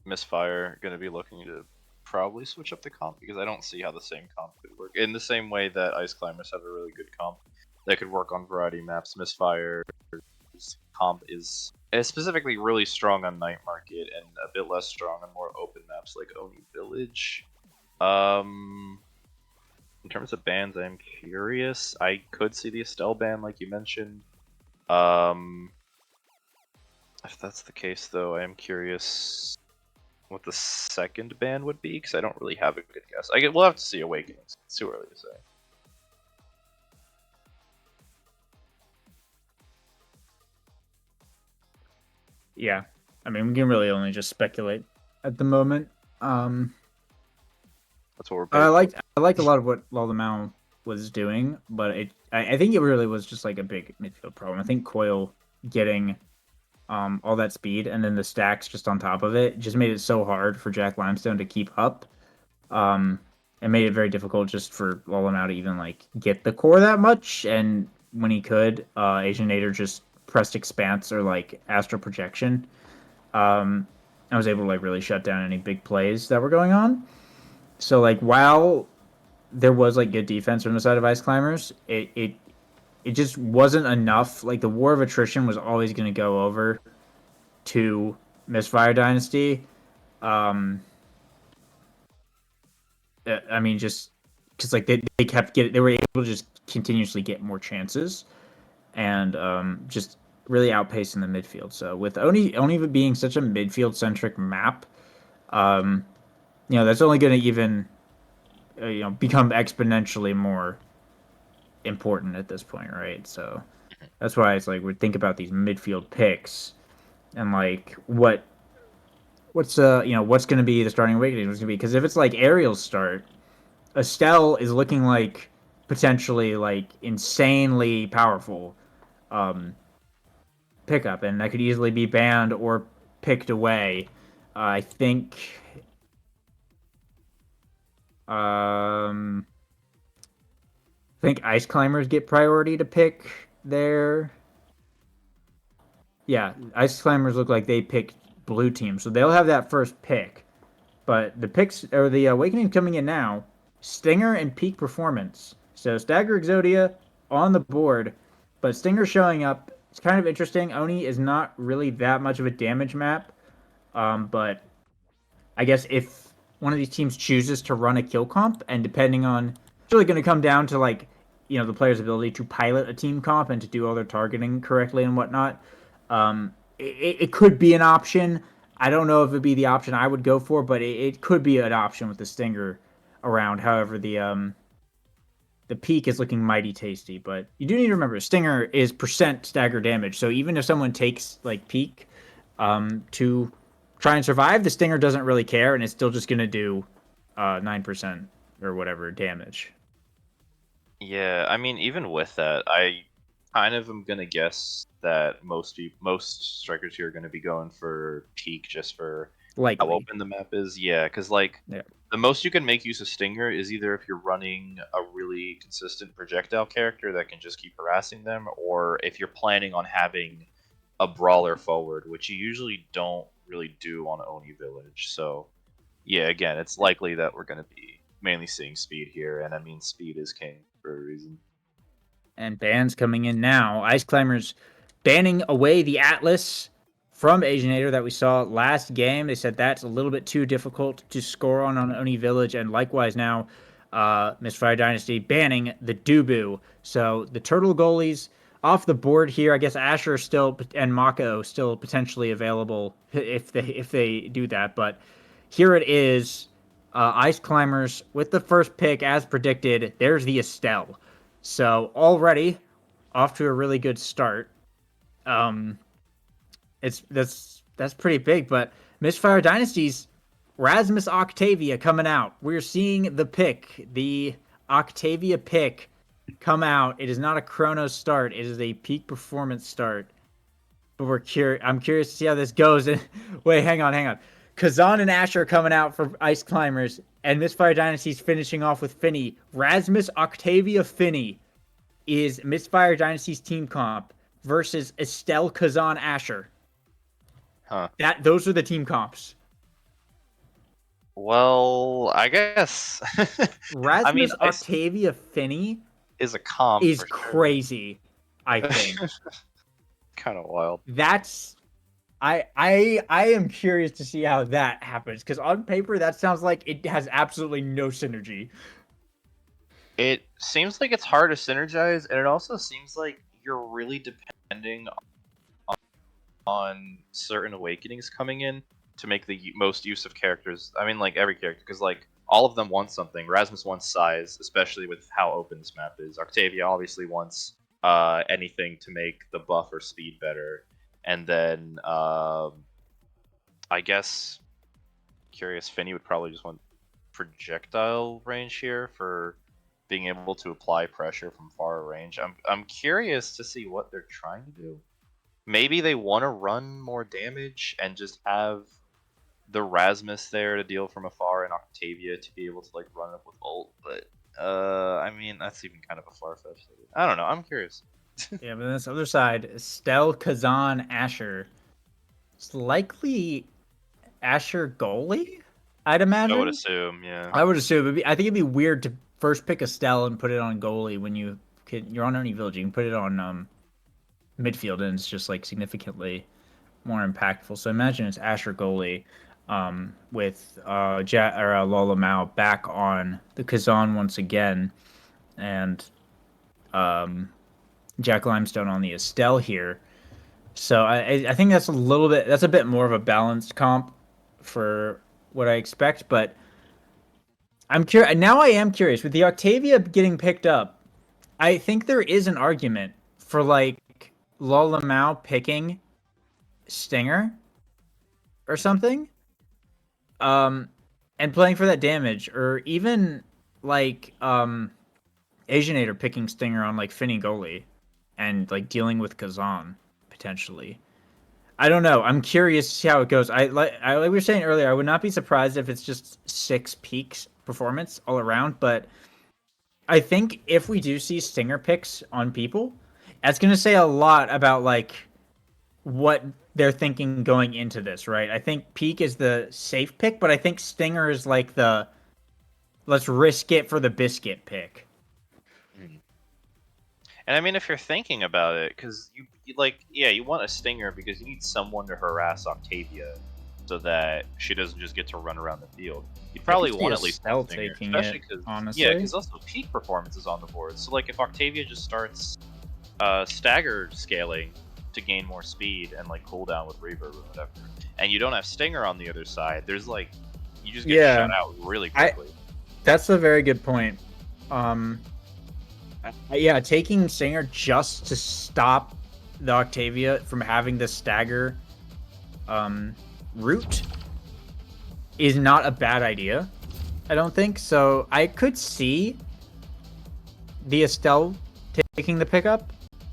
Misfire gonna be looking to probably switch up the comp, because I don't see how the same comp could work. In the same way that Ice Climbers have a really good comp that could work on variety maps, Misfire's comp is specifically really strong on Night Market and a bit less strong on more open maps like Oni Village. In terms of bans, I'm curious. I could see the Estelle ban, like you mentioned. If that's the case, though, I am curious what the second ban would be, because I don't really have a good guess. We'll have to see Awakenings. It's too early to say. Yeah, I mean, we can really only just speculate at the moment. That's what we're. I liked a lot of what Laldemau was doing, but I think it really was just like a big midfield problem. I think Coil getting all that speed and then the stacks just on top of it just made it so hard for Jack Limestone to keep up. It made it very difficult just for Laldemau to even like get the core that much. And when he could, Asian Nader just pressed Expanse or like Astral Projection. I was able to like really shut down any big plays that were going on. So like while there was like good defense from the side of Ice Climbers, it just wasn't enough. Like the war of attrition was always going to go over to Misfire Dynasty. I mean, just because like they kept getting, they were able to just continuously get more chances and just really outpacing the midfield. So with Oni being such a midfield centric map, that's only going to even become exponentially more important at this point, right? So that's why it's like we think about these midfield picks and like what's going to be the starting awakening was going to be, because if it's like Ariel's start, Estelle is looking like potentially like insanely powerful pickup, and that could easily be banned or picked away I think um I think Ice Climbers get priority to pick their. Yeah, Ice Climbers look like they picked blue team, so they'll have that first pick. But the picks or the Awakening coming in now, Stinger and Peak Performance. So Stagger Exodia on the board, but Stinger showing up. It's kind of interesting. Oni is not really that much of a damage map, but I guess if one of these teams chooses to run a kill comp, and depending on, it's really going to come down to like, the player's ability to pilot a team comp and to do all their targeting correctly and whatnot. It could be an option. I don't know if it'd be the option I would go for, but it could be an option with the Stinger around. However, the Peak is looking mighty tasty, but you do need to remember Stinger is percent stagger damage. So even if someone takes like Peak to try and survive, the Stinger doesn't really care, and it's still just gonna do 9% or whatever damage. Yeah, I mean, even with that, I kind of am gonna guess that most strikers here are gonna be going for peak just for how Likely. open the map is. Yeah, because like Yeah. the most you can make use of Stinger is either if you're running a really consistent projectile character that can just keep harassing them, or if you're planning on having a brawler forward, which you usually don't really do on Oni Village. So yeah, again, it's likely that we're gonna be mainly seeing speed here, and I mean speed is king for a reason. And bans coming in now. Ice Climbers banning away the Atlas from Asianator that we saw last game. They said that's a little bit too difficult to score on Oni Village. And likewise now, Misfire Dynasty banning the Dubu. So the Turtle goalies off the board here. I guess Asher still and Mako still potentially available if they do that. But here it is. Ice Climbers with the first pick as predicted. There's the Estelle. So already off to a really good start. It's that's pretty big, but Misfire Dynasty's Rasmus Octavia coming out. We're seeing the Octavia pick come out. It is not a Chronos start. It is a peak performance start. But I'm curious to see how this goes. Wait, hang on. Kazan and Asher are coming out for Ice Climbers, and Misfire Dynasty's finishing off with Finny. Rasmus Octavia Finny is Misfire Dynasty's team comp versus Estelle Kazan Asher. Huh. Those are the team comps. Well, I guess. Rasmus I mean, Octavia Finney is a comp is for sure. crazy. I think Kind of wild. that's. I am curious to see how that happens because on paper that sounds like it has absolutely no synergy. It seems like it's hard to synergize, and it also seems like you're really depending on certain awakenings coming in to make the most use of characters. I mean, like every character, because like all of them want something. Rasmus wants size, especially with how open this map is. Octavia obviously wants anything to make the buff or speed better, and then I guess Curious Finny would probably just want projectile range here for being able to apply pressure from far range. I'm curious to see what they're trying to do. Maybe they want to run more damage and just have the Rasmus there to deal from afar and Octavia to be able to like run up with ult. But I mean that's even kind of a far fetched. I don't know. I'm curious. Yeah, but on this other side, Estelle Kazan Asher. It's likely Asher goalie, I'd imagine. I would assume, yeah. I would assume. I think it'd be weird to first pick Estelle and put it on goalie when you're on any village. You can put it on midfield, and it's just like significantly more impactful. So imagine it's Asher goalie with Lola Mao back on the Kazan once again, and Jack Limestone on the Estelle here. So I think that's a bit more of a balanced comp for what I expect, but I'm curious now. I am curious with the Octavia getting picked up. I think there is an argument for like Lola Mao picking Stinger or something, and playing for that damage, or even like Asianator picking Stinger on like Finny goalie, and like dealing with Kazan potentially. I don't know. I'm curious to see how it goes. Like we were saying earlier, I would not be surprised if it's just 6 peaks performance all around. But I think if we do see stinger picks on people, that's gonna say a lot about like what they're thinking going into this, right? I think peak is the safe pick, but I think stinger is like the let's risk it for the biscuit pick. And I mean, if you're thinking about it, because you like, yeah, you want a stinger because you need someone to harass Octavia, so that she doesn't just get to run around the field. You'd probably want at least Estelle one stinger, taking especially it, because honestly. yeah, because also peak performance is on the board. So like, if Octavia just starts stagger scaling to gain more speed and like cooldown with reverb or whatever, and you don't have stinger on the other side, there's like, you just get shut out really quickly. That's a very good point. Yeah, taking Stinger just to stop the Octavia from having the stagger route is not a bad idea. I don't think so. I could see the Estelle taking the pickup,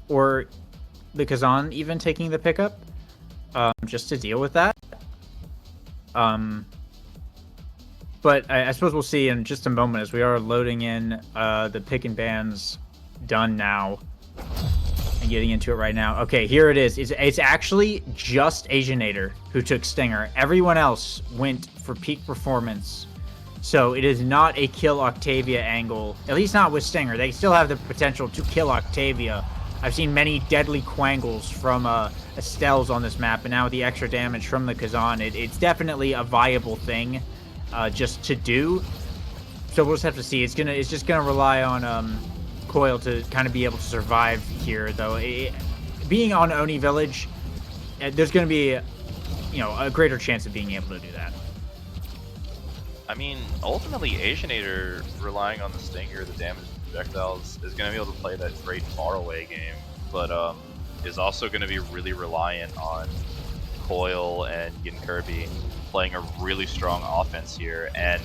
or the Kazan even taking the pickup, just to deal with that. But I suppose we'll see in just a moment as we are loading in the pick and bans done now and getting into it right now. Okay, here it is. It's actually just Asianator who took Stinger. Everyone else went for peak performance. So it is not a kill Octavia angle, at least not with Stinger. They still have the potential to kill Octavia. I've seen many deadly quangles from Estelle's on this map, and now with the extra damage from the Kazan, it's definitely a viable thing just to do. So we'll just have to see. It's just gonna rely on Coil to kind of be able to survive here, though. Being on Oni Village, there's gonna be a greater chance of being able to do that. I mean, ultimately, Asianator relying on the Stinger, the damage projectiles, is going to be able to play that great faraway game, but is also going to be really reliant on Coil and Yin Kirby playing a really strong offense here. And,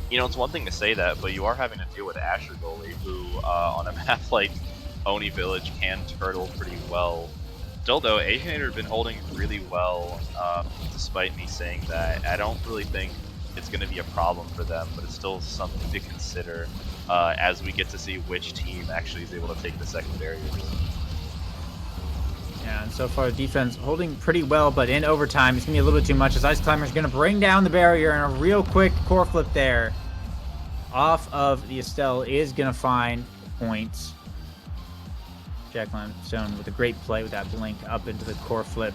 it's one thing to say that, but you are having to deal with Asher Goalie, who, on a map like Oni Village, can turtle pretty well. Still, though, Asianator have been holding really well, despite me saying that. I don't really think it's going to be a problem for them, but it's still something to consider as we get to see which team actually is able to take the second barrier. Yeah, and so far the defense holding pretty well, but in overtime it's going to be a little bit too much as Ice Climber's going to bring down the barrier, and a real quick core flip there off of the Estelle is going to find points. Jack Limestone with a great play with that blink up into the core flip.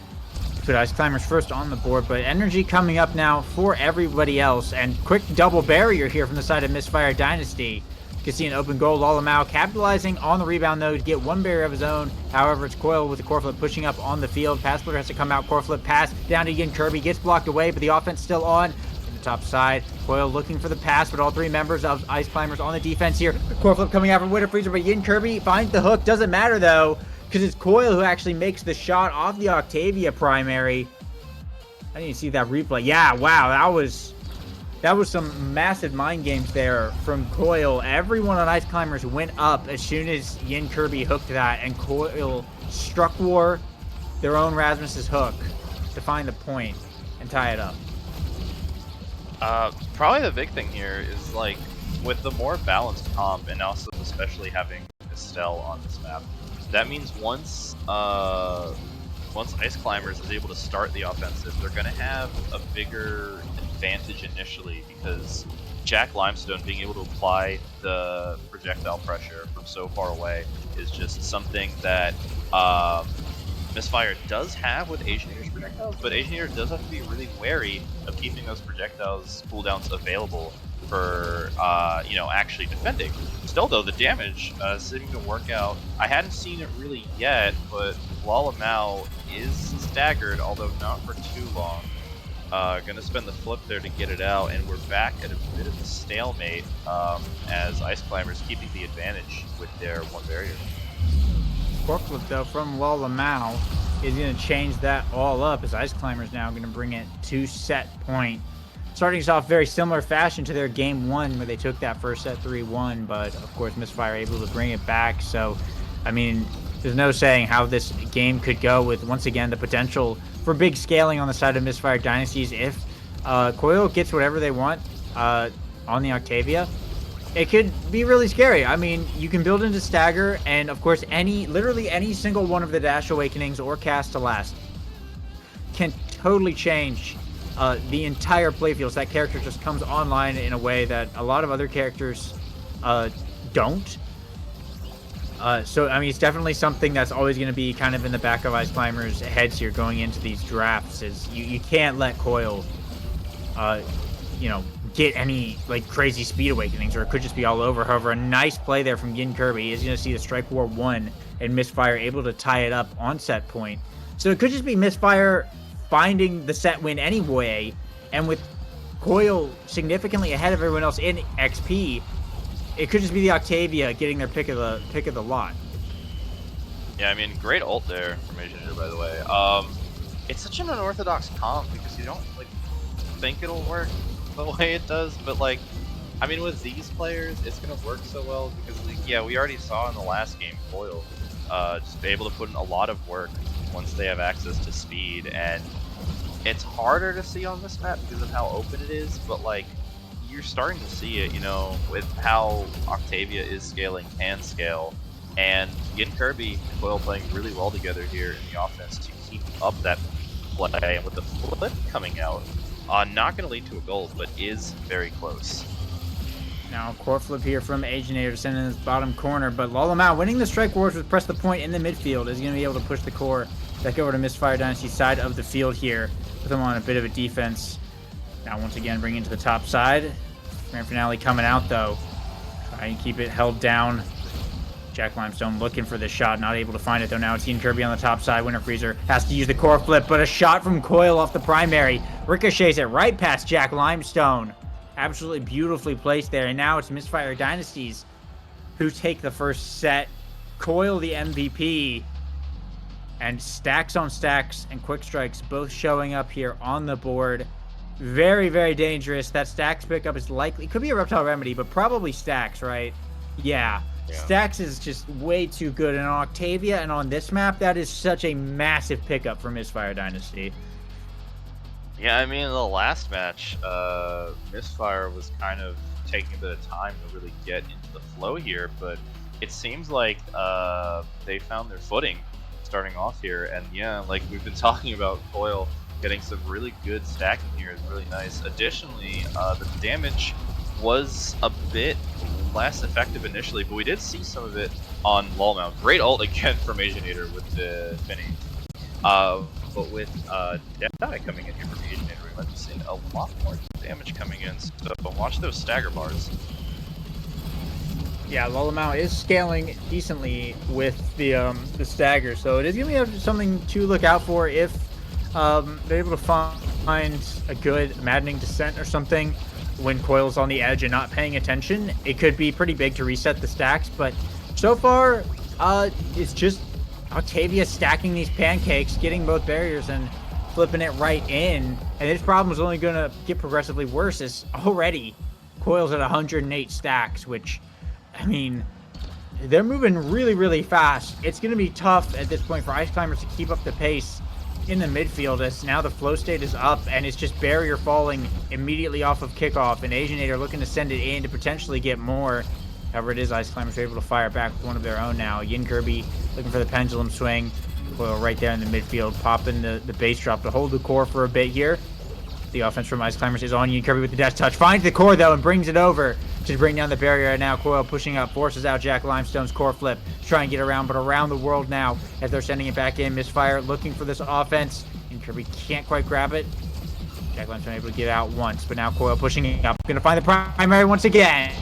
Put Ice Climbers first on the board, but energy coming up now for everybody else, and quick double barrier here from the side of Misfire Dynasty. You can see an open goal. Lalamau capitalizing on the rebound though to get one barrier of his own. However, it's Coil with the core flip pushing up on the field. Pass splitter has to come out. Core flip pass down to Yin Kirby, gets blocked away, but the offense still on. The top side, Coil looking for the pass, but all three members of Ice Climbers on the defense here. Core flip coming out from Winter Freezer, but Yin Kirby finds the hook. Doesn't matter though, because it's Coil who actually makes the shot off the Octavia primary. I didn't see that replay. Yeah, wow, that was some massive mind games there from Coil. Everyone on Ice Climbers went up as soon as Yin Kirby hooked that, and Coil struck war their own Rasmus's hook to find the point and tie it up. Probably the big thing here is, like, with the more balanced comp, and also especially having Estelle on this map, that means once Ice Climbers is able to start the offensive, they're going to have a bigger advantage initially, because Jack Limestone being able to apply the projectile pressure from so far away is just something that Misfire does have with Asianator's projectiles, but Asianator does have to be really wary of keeping those projectiles cooldowns available for actually defending. Still though, the damage seeming to work out. I hadn't seen it really yet, but Lalamau is staggered, although not for too long. Gonna spend the flip there to get it out, and we're back at a bit of a stalemate as Ice Climbers keeping the advantage with their one barrier. Core flip though from Lalamau is going to change that all up, as Ice Climbers now going to bring it to set point. Starting us off very similar fashion to their game one, where they took that first set 3-1, but of course Misfire able to bring it back. So, I mean, there's no saying how this game could go with, once again, the potential for big scaling on the side of Misfire Dynasties if Coil gets whatever they want on the Octavia. It could be really scary. I mean, you can build into Stagger, and of course, literally any single one of the Dash Awakenings or Cast to Last can totally change the entire playfield. So that character just comes online in a way that a lot of other characters don't. So, I mean, it's definitely something that's always going to be kind of in the back of Ice Climbers' heads here going into these drafts, is you can't let Coil, get any, like, crazy speed awakenings, or it could just be all over. However, a nice play there from Yin Kirby is going to see the Strike War 1 and Misfire able to tie it up on set point. So it could just be Misfire finding the set win anyway, and with Coil significantly ahead of everyone else in XP, it could just be the Octavia getting their pick of the lot. Yeah, I mean, great ult there from Asian, by the way. It's such an unorthodox comp because you don't like think it'll work the way it does, but like, I mean, with these players, it's gonna work so well because, like, yeah, we already saw in the last game Coil just be able to put in a lot of work once they have access to speed, and it's harder to see on this map because of how open it is, but like, you're starting to see it, with how Octavia is scaling, can scale, and Yin Kirby and Coil playing really well together here in the offense to keep up that play, and with the flip coming out, not going to lead to a goal, but is very close. Now, core flip here from Aginator sending in this bottom corner, but lull him out. Winning the Strike Wars with Press the Point in the midfield is going to be able to push the core back over to Misfire Dynasty's side of the field here, with them on a bit of a defense. Now, once again, bringing it to the top side. Grand Finale coming out, though. Try and keep it held down. Jack Limestone looking for this shot, not able to find it, though. Now it's Yin Kirby on the top side. Winter Freezer has to use the core flip, but a shot from Coil off the primary ricochets it right past Jack Limestone. Absolutely beautifully placed there, and now it's Misfire Dynasties who take the first set. Coil the MVP, and stacks on stacks and quick strikes both showing up here on the board. Very, very dangerous. That stacks pickup is likely, could be a Reptile Remedy, but probably stacks, right? Yeah. Stacks is just way too good, and on Octavia and on this map, that is such a massive pickup for Misfire Dynasty. Yeah, I mean, in the last match, Misfire was kind of taking a bit of time to really get into the flow here, but it seems like they found their footing starting off here, and yeah, like we've been talking about, Coil getting some really good stacking here is really nice. Additionally, the damage was a bit less effective initially, but we did see some of it on Lolmount. Great ult again from Asianator with the Finny. But with Deadeye coming in here from Asianator, we might be seeing a lot more damage coming in, so watch those stagger bars. Yeah, Lolmount is scaling decently with the stagger, so it is going to be something to look out for if they're able to find a good maddening descent or something when Coil's on the edge and not paying attention. It could be pretty big to reset the stacks, but so far it's just Octavia stacking these pancakes, getting both barriers and flipping it right in, and this problem is only going to get progressively worse as already Coil's at 108 stacks, which, I mean, they're moving really, really fast. It's going to be tough at this point for Ice Climbers to keep up the pace in the midfield, as now the flow state is up and it's just barrier falling immediately off of kickoff, and Asianator looking to send it in to potentially get more. However, it is Ice Climbers are able to fire back with one of their own now. Yin Kirby looking for the pendulum swing. Coil right there in the midfield, popping the base drop to hold the core for a bit here. The offense from Ice Climbers is on. Yin Kirby with the dash touch. Finds the core, though, and brings it over to bring down the barrier. And now Coil pushing up, forces out Jack Limestone's core flip. Try and get around, but around the world now as they're sending it back in. Misfire looking for this offense. Yin Kirby can't quite grab it. Jack Limestone able to get out once, but now Coil pushing it up. Going to find the primary once again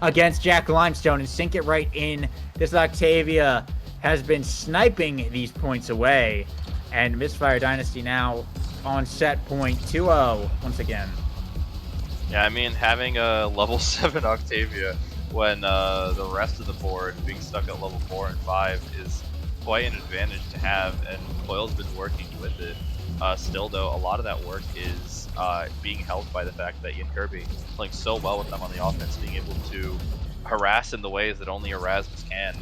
against Jack Limestone and sink it right in. This Octavia has been sniping these points away. And Misfire Dynasty now on set point 2-0 once again. Yeah, I mean, having a level 7 Octavia when the rest of the board being stuck at level 4 and 5 is quite an advantage to have, and Coil's been working with it. Still, though, a lot of that work is being helped by the fact that Yin Kirby playing so well with them on the offense, being able to harass in the ways that only Erasmus can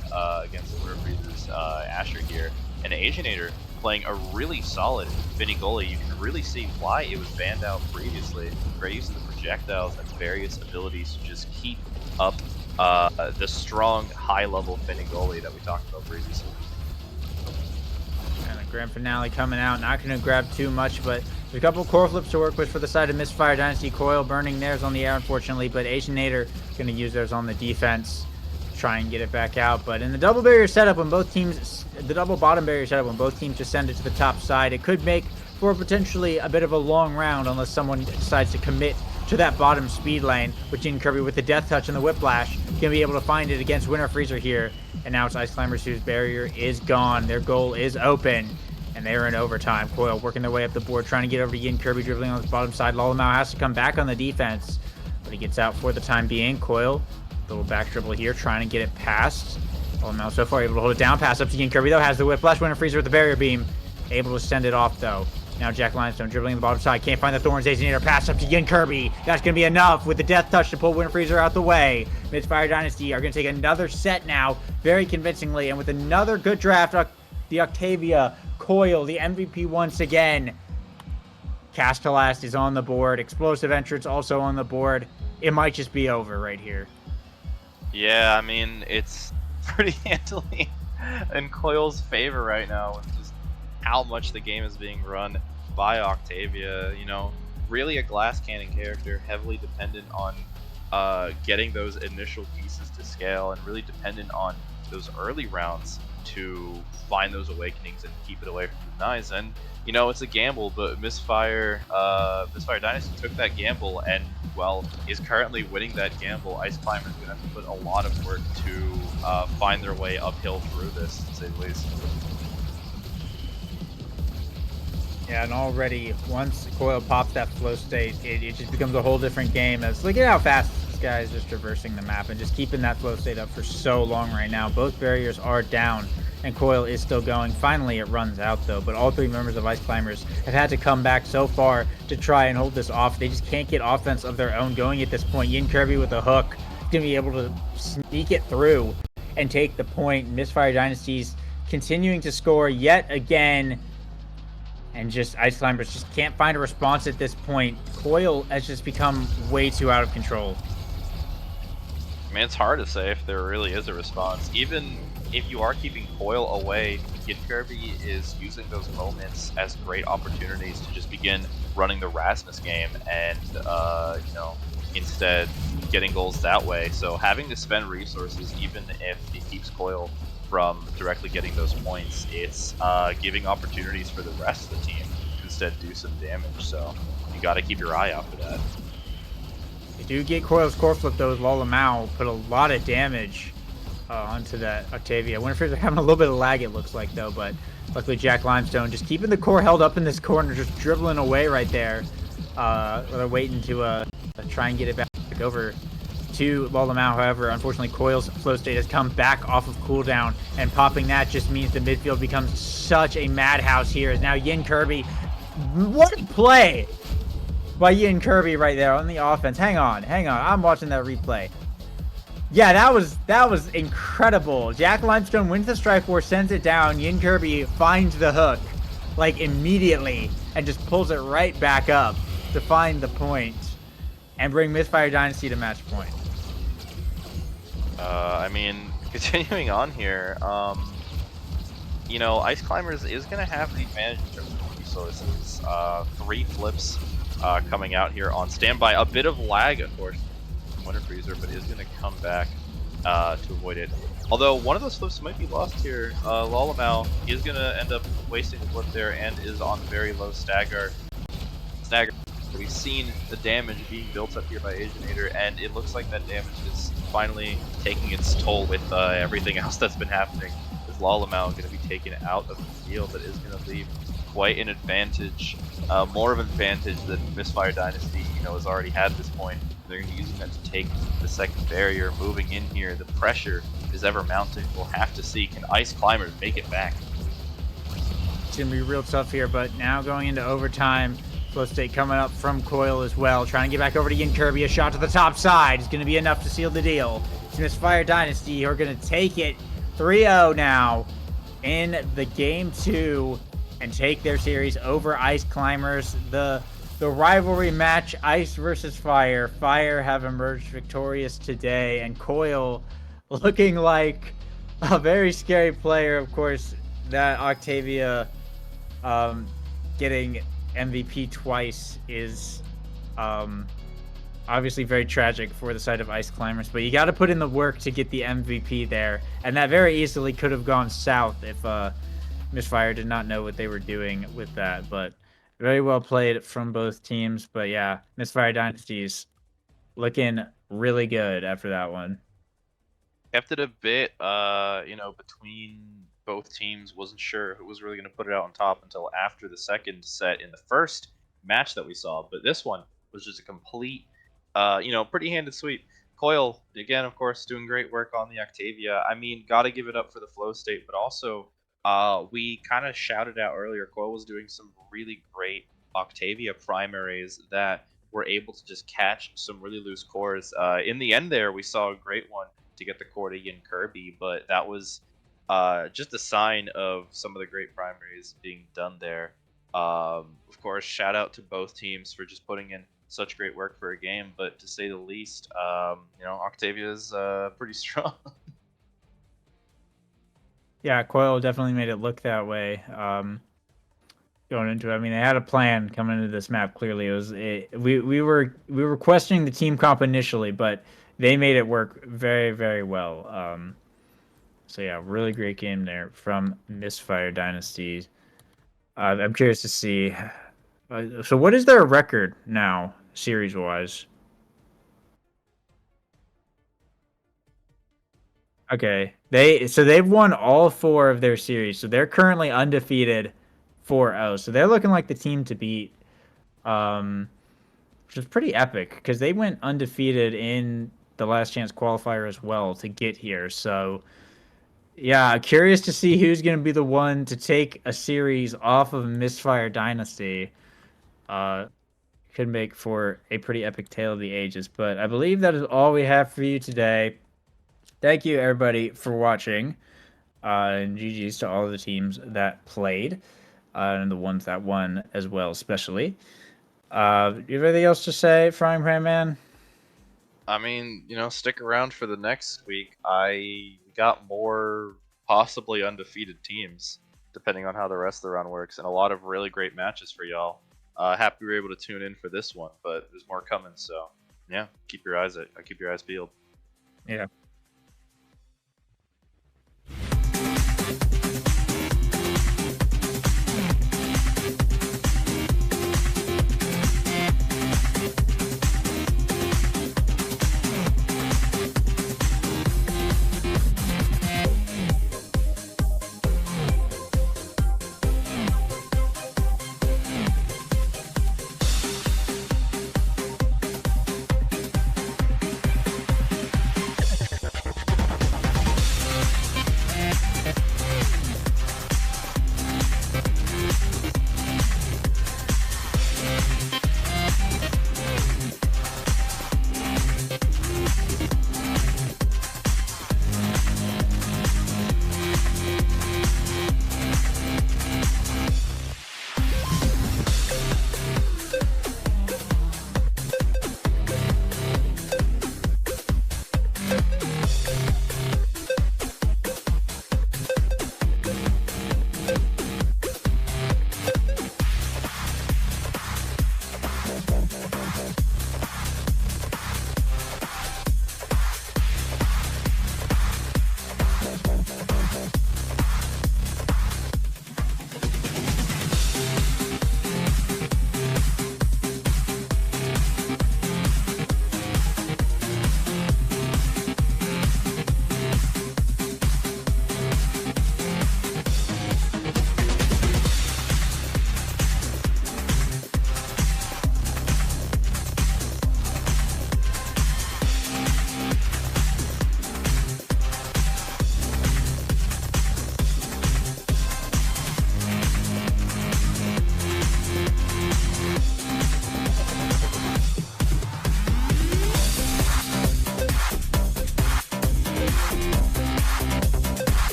against Winter Freezer's Asher here. And Asianator playing a really solid Finny goalie. You can really see why it was banned out previously. Great use of the projectiles and various abilities to just keep up the strong, high-level Finny goalie that we talked about previously. And the grand finale coming out. Not going to grab too much, but there's a couple core flips to work with for the side of Misfire Dynasty. Coil burning theirs on the air, unfortunately, but Asianator going to use theirs on the defense. Try and get it back out. But in the double barrier setup, when both teams, the double bottom barrier setup, when both teams just send it to the top side, it could make for potentially a bit of a long round unless someone decides to commit to that bottom speed lane, which in Kirby with the death touch and the whiplash can be able to find it against Winter Freezer here. And now it's Ice Climbers whose barrier is gone. Their goal is open, and they're in overtime. Coil working their way up the board, trying to get over to Yin. Kirby dribbling on the bottom side. Lalamau has to come back on the defense, but he gets out for the time being. Coil, little back dribble here, trying to get it past. Lalamau so far able to hold it down. Pass up to Yin. Kirby, though, has the whiplash. Winter Freezer with the barrier beam, able to send it off, though. Now Jack Limestone dribbling the bottom side. Can't find the Thorns. Asianator pass up to Yin Kirby. That's going to be enough with the death touch to pull Winter Freezer out the way. Misfire Dynasty are going to take another set now, very convincingly. And with another good draft, the Octavia, Coil, the MVP once again. Castellast is on the board. Explosive Entrance also on the board. It might just be over right here. Yeah, I mean, it's pretty handily in Coil's favor right now with just how much the game is being run by Octavia. You know, really a glass cannon character, heavily dependent on getting those initial pieces to scale, and really dependent on those early rounds to find those awakenings and keep it away from the knives. And you know, it's a gamble, but Misfire Dynasty took that gamble and, well, is currently winning that gamble. Ice Climber's gonna have to put a lot of work to find their way uphill through this, to say the least. Yeah, and already once Coil pops that flow state, it just becomes a whole different game. As look at how fast this guy is just traversing the map and just keeping that flow state up for so long right now. Both barriers are down, and Coil is still going. Finally, it runs out, though. But all three members of Ice Climbers have had to come back so far to try and hold this off. They just can't get offense of their own going at this point. Yin Kirby with a hook is going to be able to sneak it through and take the point. Misfire Dynasty's continuing to score yet again. And just Ice Climbers just can't find a response at this point. Coil has just become way too out of control. I mean, it's hard to say if there really is a response. Even if you are keeping Coil away, Yin Kirby is using those moments as great opportunities to just begin running the Rasmus game and, you know, instead getting goals that way. So having to spend resources, even if it keeps Coil from directly getting those points, it's giving opportunities for the rest of the team to instead do some damage. So you got to keep your eye out for that. They do get Coil's core flip, though, as Lalamau put a lot of damage onto that Octavia. Winter Freezer having a little bit of lag, it looks like, though, but luckily Jack Limestone just keeping the core held up in this corner, just dribbling away right there. They're waiting to try and get it back over to Lalamau. However, unfortunately, Coil's flow state has come back off of cooldown, and popping that just means the midfield becomes such a madhouse here. As now Yin Kirby, what a play by Yin Kirby right there on the offense. Hang on, I'm watching that replay. Yeah, that was incredible. Jack Limestone wins the strike force, sends it down. Yin Kirby finds the hook like immediately and just pulls it right back up to find the point and bring Misfire Dynasty to match point. I mean, continuing on here, you know, Ice Climbers is going to have the advantage in terms of resources. 3 flips coming out here on standby. A bit of lag, of course, from Winter Freezer, but is going to come back to avoid it. Although one of those flips might be lost here. Lalamau is going to end up wasting the flip there and is on very low stagger. We've seen the damage being built up here by Asianator, and it looks like that damage is finally taking its toll with everything else that's been happening. Is Lalamau going to be taken out of the field? That is going to leave quite an advantage, more of an advantage than Misfire Dynasty, you know, has already had at this point. They're going to be using that to take the second barrier, moving in here. The pressure is ever mounting. We'll have to see, can Ice Climbers make it back? It's going to be real tough here, but now going into overtime. Flow state coming up from Coil as well, trying to get back over to Yin Kirby. A shot to the top side is going to be enough to seal the deal. It's Misfire Dynasty who are going to take it 3-0 now in the game 2 and take their series over Ice Climbers. The rivalry match, Ice versus Fire. Fire have emerged victorious today, and Coil looking like a very scary player. Of course, that Octavia getting MVP twice is obviously very tragic for the side of Ice Climbers, but you got to put in the work to get the MVP there, and that very easily could have gone south if Misfire did not know what they were doing with that. But very well played from both teams. But yeah, Misfire Dynasties looking really good after that one. Kept it a bit, between both teams. Wasn't sure who was really going to put it out on top until after the second set in the first match that we saw. But this one was just a complete, pretty handed sweep. Coil, again, of course, doing great work on the Octavia. I mean, got to give it up for the flow state, but also we kind of shouted out earlier, Coil was doing some really great Octavia primaries that were able to just catch some really loose cores. In the end there, we saw a great one to get the core to Yin Kirby, but that was just a sign of some of the great primaries being done there. Of course, shout out to both teams for just putting in such great work for a game, but to say the least, Octavia is pretty strong. Yeah, Coil definitely made it look that way. Going into it, I mean, they had a plan coming into this map. Clearly, we were questioning the team comp initially, but they made it work very, very well. So yeah, really great game there from Misfire Dynasty. I'm curious to see. So what is their record now, series wise? Okay, they've won all 4 of their series, so they're currently undefeated 4-0. So they're looking like the team to beat, which is pretty epic because they went undefeated in the last chance qualifier as well to get here. So yeah, curious to see who's going to be the one to take a series off of Misfire Dynasty. Uh, could make for a pretty epic tale of the ages. But I believe that is all we have for you today. Thank you, everybody, for watching. And GG's to all of the teams that played, and the ones that won as well, especially. You have anything else to say, Frying Pan Man? I mean, stick around for the next week. I got more possibly undefeated teams, depending on how the rest of the round works, and a lot of really great matches for y'all. Happy we were able to tune in for this one, but there's more coming. So yeah, keep your eyes peeled. Yeah.